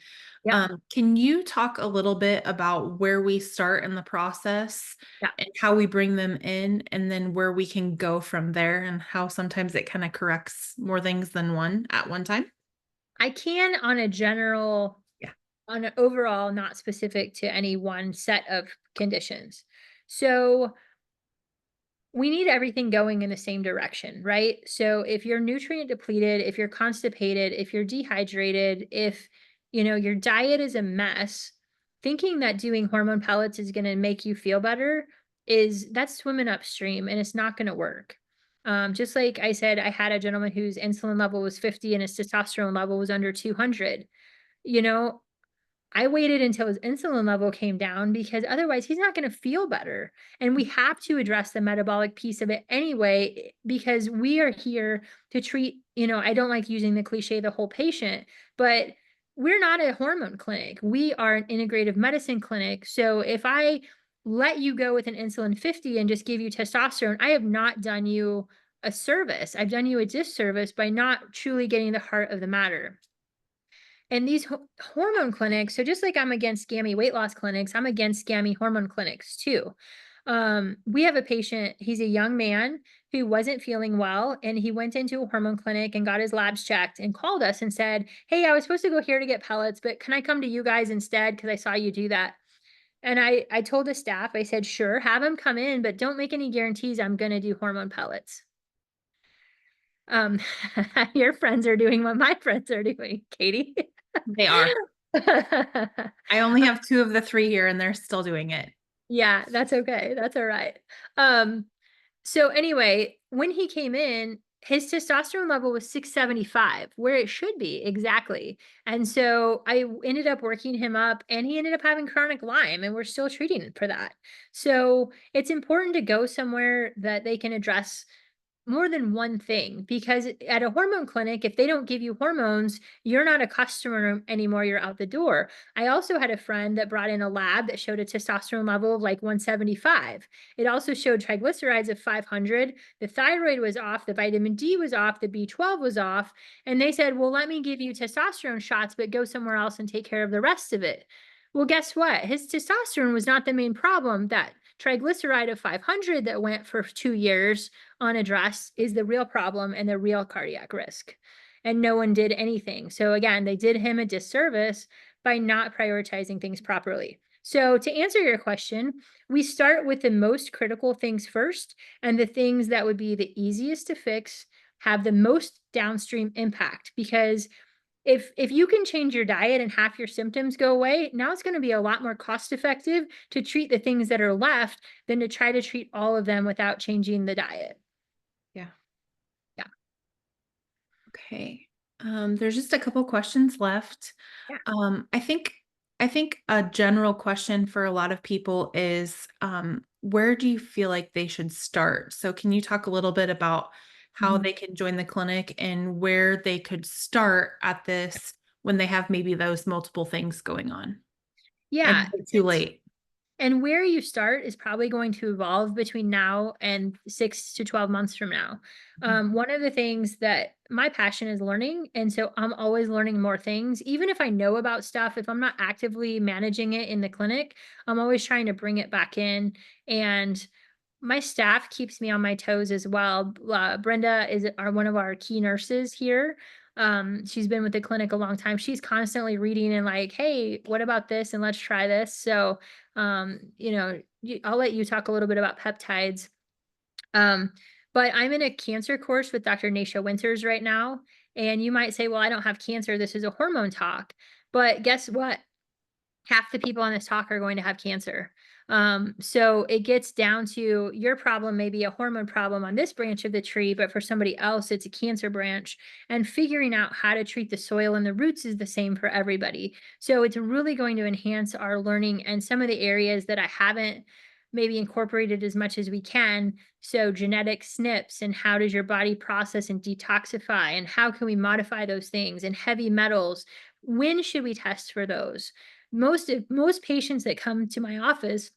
Yep. Can you talk a little bit about where we start in the process Yeah. and how we bring them in, and then where we can go from there, and how sometimes it kind of corrects more things than one at one time? I can on a general, Yeah. on an overall, not specific to any one set of conditions. So we need everything going in the same direction, right? So if you're nutrient depleted, if you're constipated, if you're dehydrated, if your diet is a mess, thinking that doing hormone pellets is going to make you feel better, that's swimming upstream, and it's not going to work. Just like I said, I had a gentleman whose insulin level was 50 and his testosterone level was under 200. You know, I waited until his insulin level came down, because otherwise he's not going to feel better. And we have to address the metabolic piece of it anyway, because we are here to treat, I don't like using the cliche, the whole patient, but we're not a hormone clinic. We are an integrative medicine clinic. So if I let you go with an insulin 50 and just give you testosterone, I have not done you a service. I've done you a disservice by not truly getting the heart of the matter. And these hormone clinics, so just like I'm against gammy weight loss clinics, I'm against gammy hormone clinics too. We have a patient, he's a young man who wasn't feeling well, and he went into a hormone clinic and got his labs checked and called us and said, "Hey, I was supposed to go here to get pellets, but can I come to you guys instead? Because I saw you do that." And I told the staff, I said, "Sure, have him come in, but don't make any guarantees I'm going to do hormone pellets." Um, your friends are doing what my friends are doing, Katie. They are. I only have two of the three here, and they're still doing it. Yeah, that's okay. That's all right. So anyway, when he came in, his testosterone level was 675, where it should be exactly. And so ended up working him up, and he ended up having chronic Lyme, and we're still treating for that. So it's important to go somewhere that they can address more than one thing, because at a hormone clinic, if they don't give you hormones, you're not a customer anymore, you're out the door. I also had a friend that brought in a lab that showed a testosterone level of like 175. It also showed triglycerides of 500. The thyroid was off, the vitamin D was off, the B12 was off, and they said, well, let me give you testosterone shots, but go somewhere else and take care of the rest of it. Well, guess what? His testosterone was not the main problem. That triglyceride of 500 that went for 2 years unaddressed is the real problem and the real cardiac risk. And no one did anything. So again, they did him a disservice by not prioritizing things properly. So to answer your question, we start with the most critical things first, and the things that would be the easiest to fix have the most downstream impact, because if you can change your diet and half your symptoms go away, now it's going to be a lot more cost effective to treat the things that are left than to try to treat all of them without changing the diet. Yeah. Yeah. Okay. There's just a couple questions left. Yeah. I think a general question for a lot of people is, where do you feel like they should start? So can you talk a little bit about how Mhm. they can join the clinic and where they could start at this when they have maybe those multiple things going on? And Yeah. is it too late? And where you start is probably going to evolve between now and 6 to 12 months from now. Mhm. One of the things that my passion is learning. And so I'm always learning more things. Even if I know about stuff, if I'm not actively managing it in the clinic, I'm always trying to bring it back in. And my staff keeps me on my toes as well. Brenda is one of our key nurses here. She's been with the clinic a long time. She's constantly reading and like, hey, what about this? And let's try this. So, I'll let you talk a little bit about peptides. Um, but I'm in a cancer course with Dr. Nasha Winters right now. And you might say, well, I don't have cancer. This is a hormone talk. But guess what? Half the people on this talk are going to have cancer. So it gets down to your problem, maybe a hormone problem on this branch of the tree, but for somebody else, it's a cancer branch. And figuring out how to treat the soil and the roots is the same for everybody. So it's really going to enhance our learning, and some of the areas that I haven't maybe incorporated as much as we can. So genetic SNPs, and how does your body process and detoxify, and how can we modify those things, and heavy metals. When should we test for those? Most patients that come to my office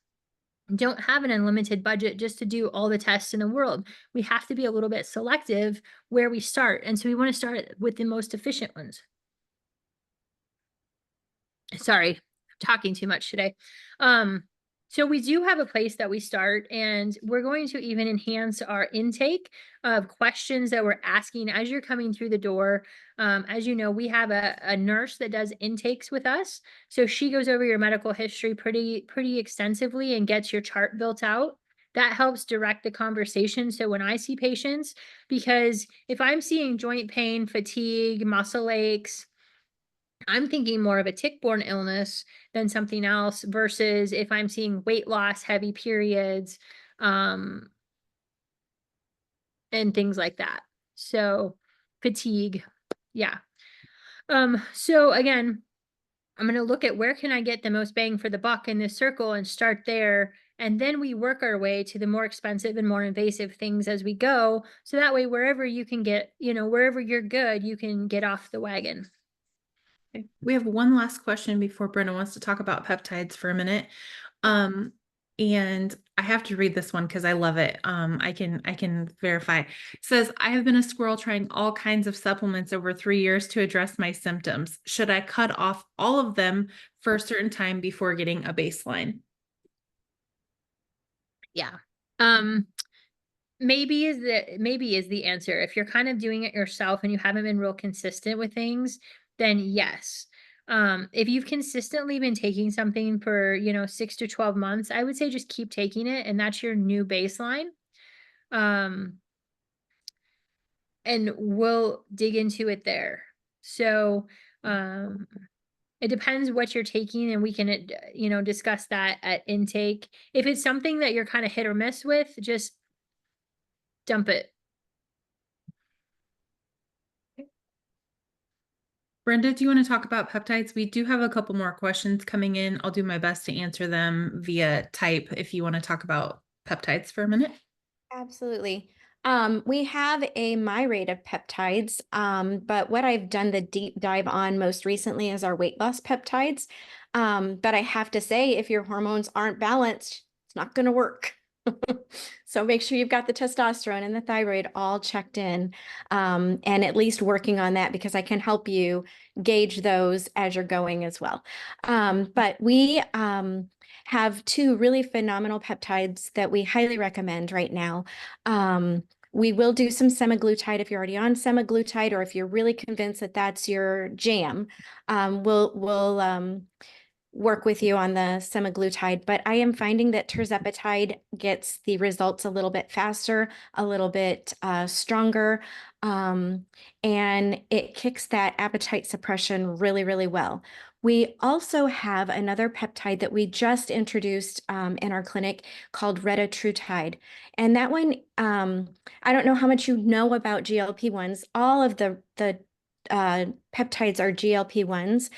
don't have an unlimited budget just to do all the tests in the world. We have to be a little bit selective where we start, and so we want to start with the most efficient ones. Sorry, I'm talking too much today. Um, so we do have a place that we start, and we're going to even enhance our intake of questions that we're asking as you're coming through the door. As you know, we have a nurse that does intakes with us. So she goes over your medical history pretty extensively and gets your chart built out. That helps direct the conversation. So when I see patients, because if I'm seeing joint pain, fatigue, muscle aches, I'm thinking more of a tick-borne illness than something else, versus if I'm seeing weight loss, heavy periods, um, and things like that. So fatigue. Yeah. So again, I'm going to look at where can I get the most bang for the buck in this circle and start there. And then we work our way to the more expensive and more invasive things as we go. So that way, wherever you can get, wherever you're good, you can get off the wagon. Okay. We have one last question before Brenda wants to talk about peptides for a minute. Um, and I have to read this one because I love it. I can verify. It says, I have been a squirrel trying all kinds of supplements over 3 years to address my symptoms. Should I cut off all of them for a certain time before getting a baseline? Yeah. Um, maybe is the answer. If you're kind of doing it yourself and you haven't been real consistent with things, then yes. If you've consistently been taking something for 6 to 12 months, I would say just keep taking it, and that's your new baseline. um and we'll dig into it there. So um it depends what you're taking, and we can discuss that at intake. If it's something that you're kind of hit or miss with, just dump it. Brenda, do you want to talk about peptides? We do have a couple more questions coming in. I'll do my best to answer them via type if you want to talk about peptides for a minute. Absolutely. We have a my rate of peptides, but what I've done the deep dive on most recently is our weight loss peptides. But I have to say, if your hormones aren't balanced, it's not going to work. So make sure you've got the testosterone and the thyroid all checked in, and at least working on that because I can help you gauge those as you're going as well. But we have two really phenomenal peptides that we highly recommend right now. We will do some semaglutide if you're already on semaglutide, or if you're really convinced that that's your jam. We'll work with you on the semaglutide, but I am finding that tirzepatide gets the results a little bit faster, a little bit stronger, and it kicks that appetite suppression really, really well. We also have another peptide that we just introduced in our clinic called retatrutide. And that one, I don't know how much you know about GLP-1s. All of the peptides are GLP-1s,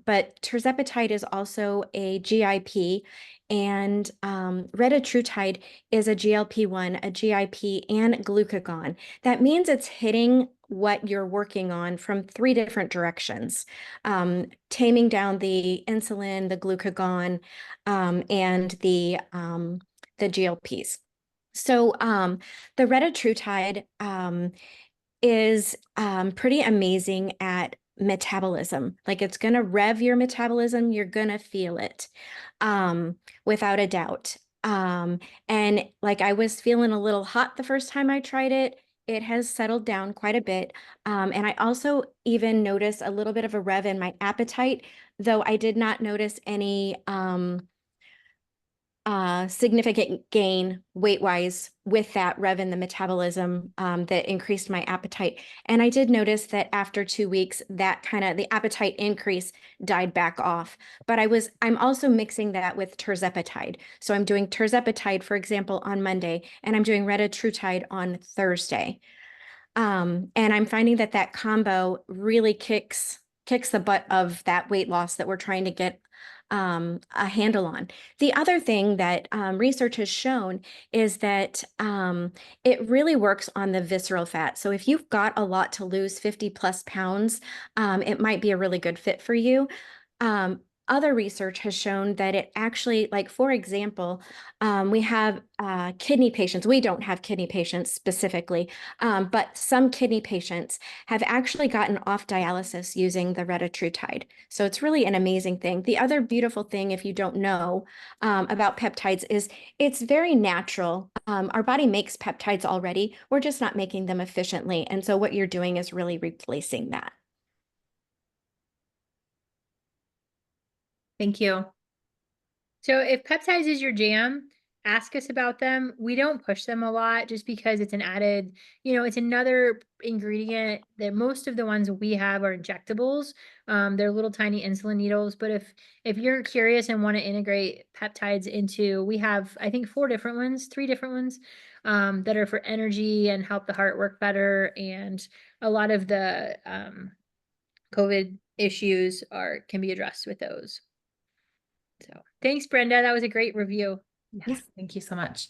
but tirzepatide is also a GIP, and retatrutide is a GLP-1, a GIP, and glucagon. That means it's hitting what you're working on from three different directions, taming down the insulin, the glucagon, and the GLPs. So the retatrutide is pretty amazing at metabolism. Like it's going to rev your metabolism. You're going to feel it without a doubt. And like I was feeling a little hot the first time I tried it. It has settled down quite a bit. And I also even noticed a little bit of a rev in my appetite, though I did not notice any significant gain weight-wise with that rev in the metabolism that increased my appetite. And I did notice that after 2 weeks, that kind of the appetite increase died back off. But I'm also mixing that with tirzepatide. So I'm doing tirzepatide, for example, on Monday, and I'm doing retatrutide on Thursday. And I'm finding that that combo really kicks the butt of that weight loss that we're trying to get a handle on. The other thing that research has shown is that it really works on the visceral fat. So if you've got a lot to lose, 50 plus pounds, it might be a really good fit for you. Other research has shown that it actually, like, for example, we have kidney patients. We don't have kidney patients specifically, but some kidney patients have actually gotten off dialysis using the retatrutide. So it's really an amazing thing. The other beautiful thing, if you don't know about peptides, is it's very natural. Our body makes peptides already. We're just not making them efficiently. And so what you're doing is really replacing that. Thank you. So if peptides is your jam, ask us about them. We don't push them a lot just because it's an added, it's another ingredient that most of the ones we have are injectables. They're little tiny insulin needles. But if you're curious and want to integrate peptides into, we have, I think, three different ones that are for energy and help the heart work better. And a lot of the COVID issues can be addressed with those. So thanks, Brenda. That was a great review. Yes, Yeah. thank you so much.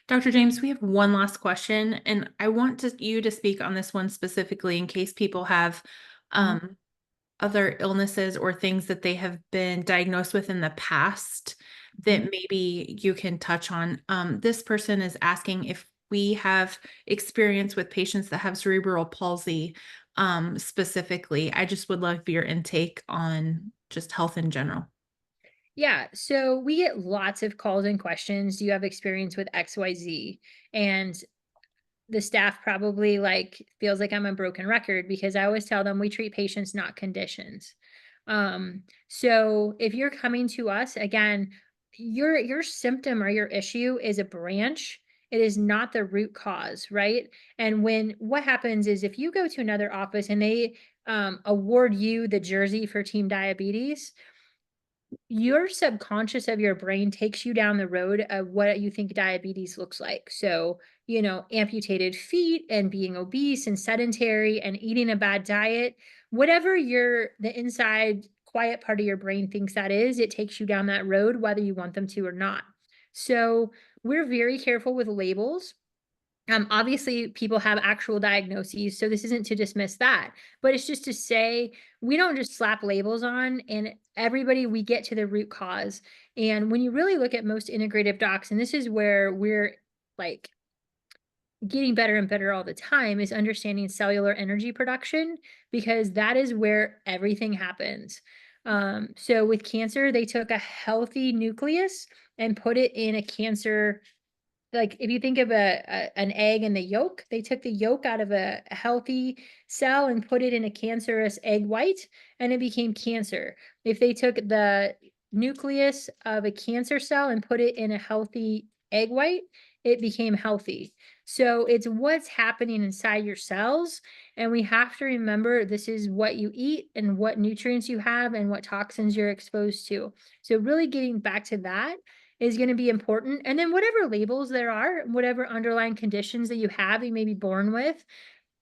Dr. James, we have one last question, and I want you to speak on this one specifically in case people have other illnesses or things that they have been diagnosed with in the past that maybe you can touch on. This person is asking if we have experience with patients that have cerebral palsy specifically. I just would love your intake on just health in general. Yeah, so we get lots of calls and questions. Do you have experience with XYZ? And the staff probably feels like I'm a broken record because I always tell them we treat patients, not conditions. So if you're coming to us, again, your symptom or your issue is a branch. It is not the root cause, right? And what happens is if you go to another office and they award you the jersey for team diabetes, your subconscious of your brain takes you down the road of what you think diabetes looks like. So, amputated feet and being obese and sedentary and eating a bad diet, whatever the inside quiet part of your brain thinks that is, it takes you down that road, whether you want them to or not. So, we're very careful with labels. Obviously, people have actual diagnoses, so this isn't to dismiss that, but it's just to say we don't just slap labels on, and everybody, we get to the root cause. And when you really look at most integrative docs, and this is where we're like getting better and better all the time, is understanding cellular energy production, because that is where everything happens. So with cancer, they took a healthy nucleus and put it in a cancer, like if you think of an egg and the yolk, they took the yolk out of a healthy cell and put it in a cancerous egg white, and it became cancer. If they took the nucleus of a cancer cell and put it in a healthy egg white, it became healthy. So it's what's happening inside your cells, and we have to remember this is what you eat and what nutrients you have and what toxins you're exposed to. So really getting back to that is going to be important. And then whatever labels there are, whatever underlying conditions that you have, you may be born with,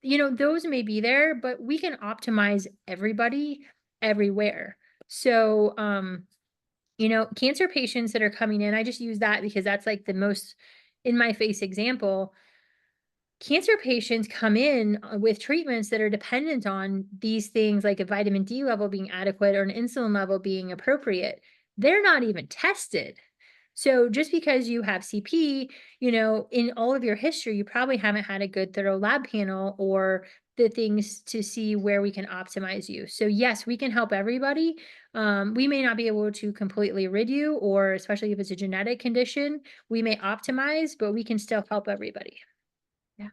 those may be there, but we can optimize everybody everywhere. So, cancer patients that are coming in, I just use that because that's like the most in my face example. Cancer patients come in with treatments that are dependent on these things, like a vitamin D level being adequate or an insulin level being appropriate. They're not even tested. So just because you have CP, in all of your history, you probably haven't had a good thorough lab panel or the things to see where we can optimize you. So yes, we can help everybody. We may not be able to completely rid you, or especially if it's a genetic condition, we may optimize, but we can still help everybody. Yeah.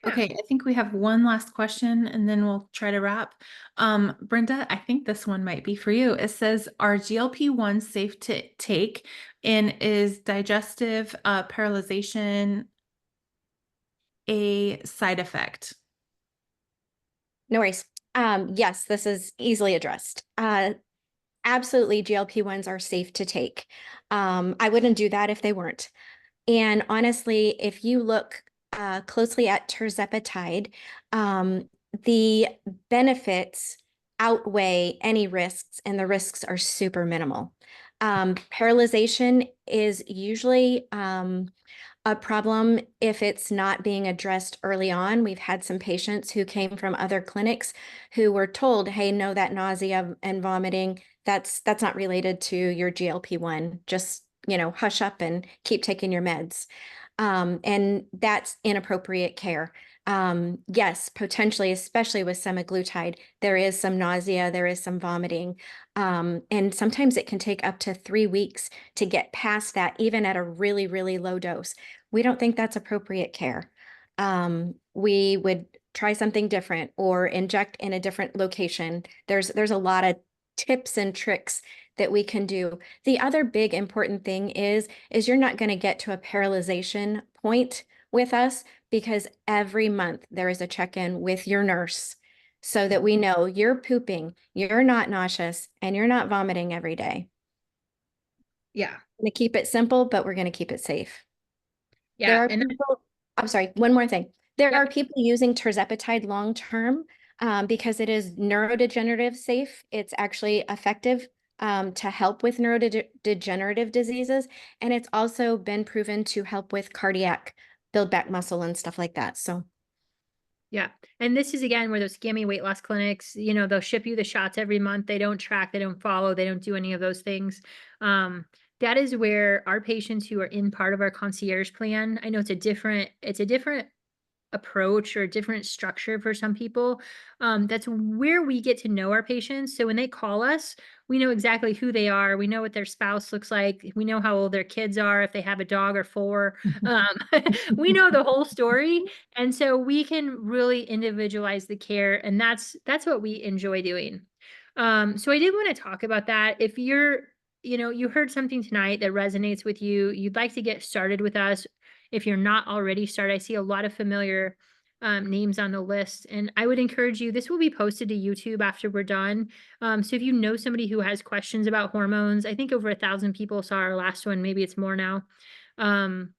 Yeah. Okay, I think we have one last question and then we'll try to wrap. Brenda, I think this one might be for you. It says, are GLP-1 safe to take, and is digestive paralyzation a side effect? No worries. Yes, this is easily addressed. Absolutely, GLP-1s are safe to take. I wouldn't do that if they weren't. And honestly, if you look closely at tirzepatide, the benefits outweigh any risks, and the risks are super minimal. Paralyzation is usually a problem if it's not being addressed early on. We've had some patients who came from other clinics who were told, hey, no, that nausea and vomiting, that's not related to your GLP-1. Just, hush up and keep taking your meds. And that's inappropriate care. Yes, potentially, especially with semaglutide, there is some nausea, there is some vomiting. And sometimes it can take up to 3 weeks to get past that, even at a really, really low dose. We don't think that's appropriate care. We would try something different or inject in a different location. There's a lot of tips and tricks that we can do. The other big important thing is you're not going to get to a paralyzation point with us, because every month there is a check-in with your nurse so that we know you're pooping, you're not nauseous, and you're not vomiting every day. Yeah. We're going to keep it simple, but we're going to keep it safe. There Yeah. are And people, I'm sorry, one more thing. There yep. are people using tirzepatide long-term because it is neurodegenerative safe. It's actually effective to help with neurodegenerative diseases. And it's also been proven to help with cardiac, build back muscle and stuff like that. So Yeah. And this is again where those scammy weight loss clinics, they'll ship you the shots every month. They don't track, they don't follow, they don't do any of those things. That is where our patients who are in part of our concierge plan, I know it's a different approach or different structure for some people. That's where we get to know our patients. So when they call us, we know exactly who they are. We know what their spouse looks like. We know how old their kids are, if they have a dog or 4. We know the whole story. And so we can really individualize the care. And that's what we enjoy doing. So I did want to talk about that. If you heard something tonight that resonates with you, you'd like to get started with us. If you're not already started, I see a lot of familiar names on the list. And I would encourage you, this will be posted to YouTube after we're done. So if you know somebody who has questions about hormones, I think over 1,000 people saw our last one. Maybe it's more now. And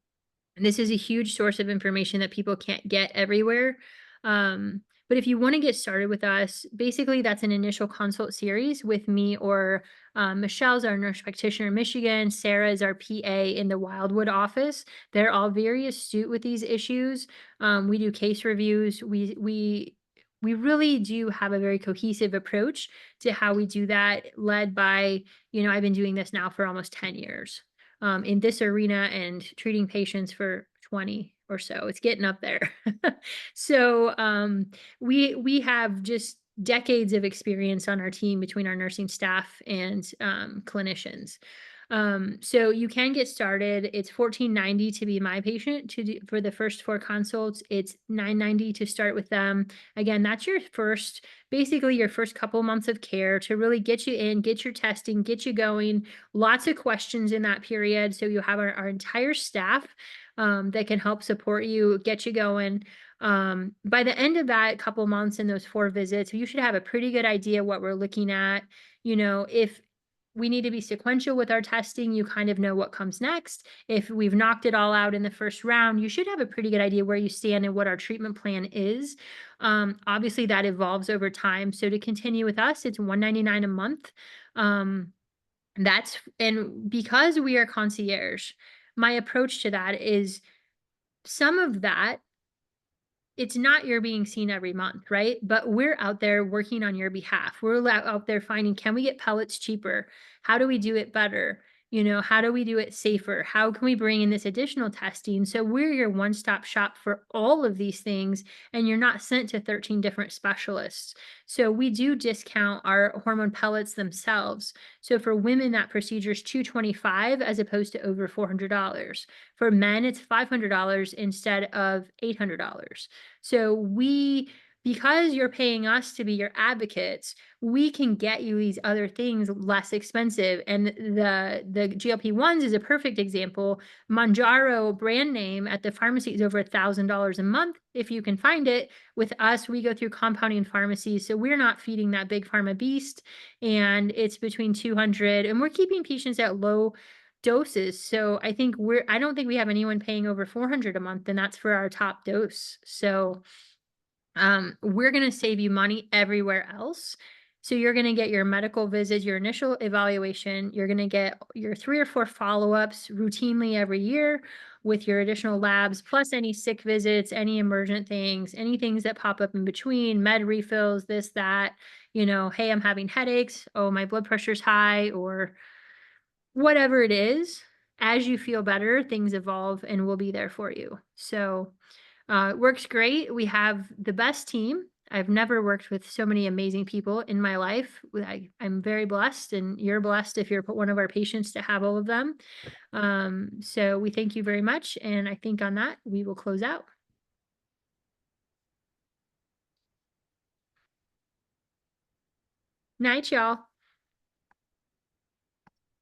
this is a huge source of information that people can't get everywhere. But if you want to get started with us, basically that's an initial consult series with me or Michelle's our nurse practitioner in Michigan. Sarah is our PA in the Wildwood office. They're all very astute with these issues. We do case reviews. We really do have a very cohesive approach to how we do that, led by, I've been doing this now for almost 10 years in this arena and treating patients for 20 or so. It's getting up there. So we have just decades of experience on our team between our nursing staff and clinicians. So you can get started. It's $14.90 to be my patient for the first 4 consults. It's $9.90 to start with them. Again, that's basically your first couple months of care to really get you in, get your testing, get you going. Lots of questions in that period. So you have our entire staff that can help support you, get you going. By the end of that couple months in those 4 visits, you should have a pretty good idea what we're looking at. If we need to be sequential with our testing, you kind of know what comes next. If we've knocked it all out in the first round, you should have a pretty good idea where you stand and what our treatment plan is. Obviously that evolves over time. So to continue with us, it's $199 a month. And because we are concierge, my approach to that is some of that, it's not you're being seen every month, right? But we're out there working on your behalf. We're out there finding, can we get pellets cheaper? How do we do it better? How do we do it safer? How can we bring in this additional testing? So we're your one-stop shop for all of these things, and you're not sent to 13 different specialists. So we do discount our hormone pellets themselves. So for women, that procedure is $225 as opposed to over $400. For men, it's $500 instead of $800. So because you're paying us to be your advocates, we can get you these other things less expensive. And the GLP-1s is a perfect example. Manjaro brand name at the pharmacy is over $1,000 a month if you can find it. With us, we go through compounding pharmacies, so we're not feeding that big pharma beast, and it's between 200, and we're keeping patients at low doses. So I don't think we have anyone paying over 400 a month, and that's for our top dose. So we're going to save you money everywhere else. So you're going to get your medical visits, your initial evaluation. You're going to get your 3 or 4 follow-ups routinely every year with your additional labs, plus any sick visits, any emergent things, any things that pop up in between, med refills, this, that, hey, I'm having headaches. Oh, my blood pressure's high, or whatever it is. As you feel better, things evolve and we'll be there for you. So it works great. We have the best team. I've never worked with so many amazing people in my life. I'm very blessed, and you're blessed if you're one of our patients to have all of them. So we thank you very much. And I think on that, we will close out. Night, y'all.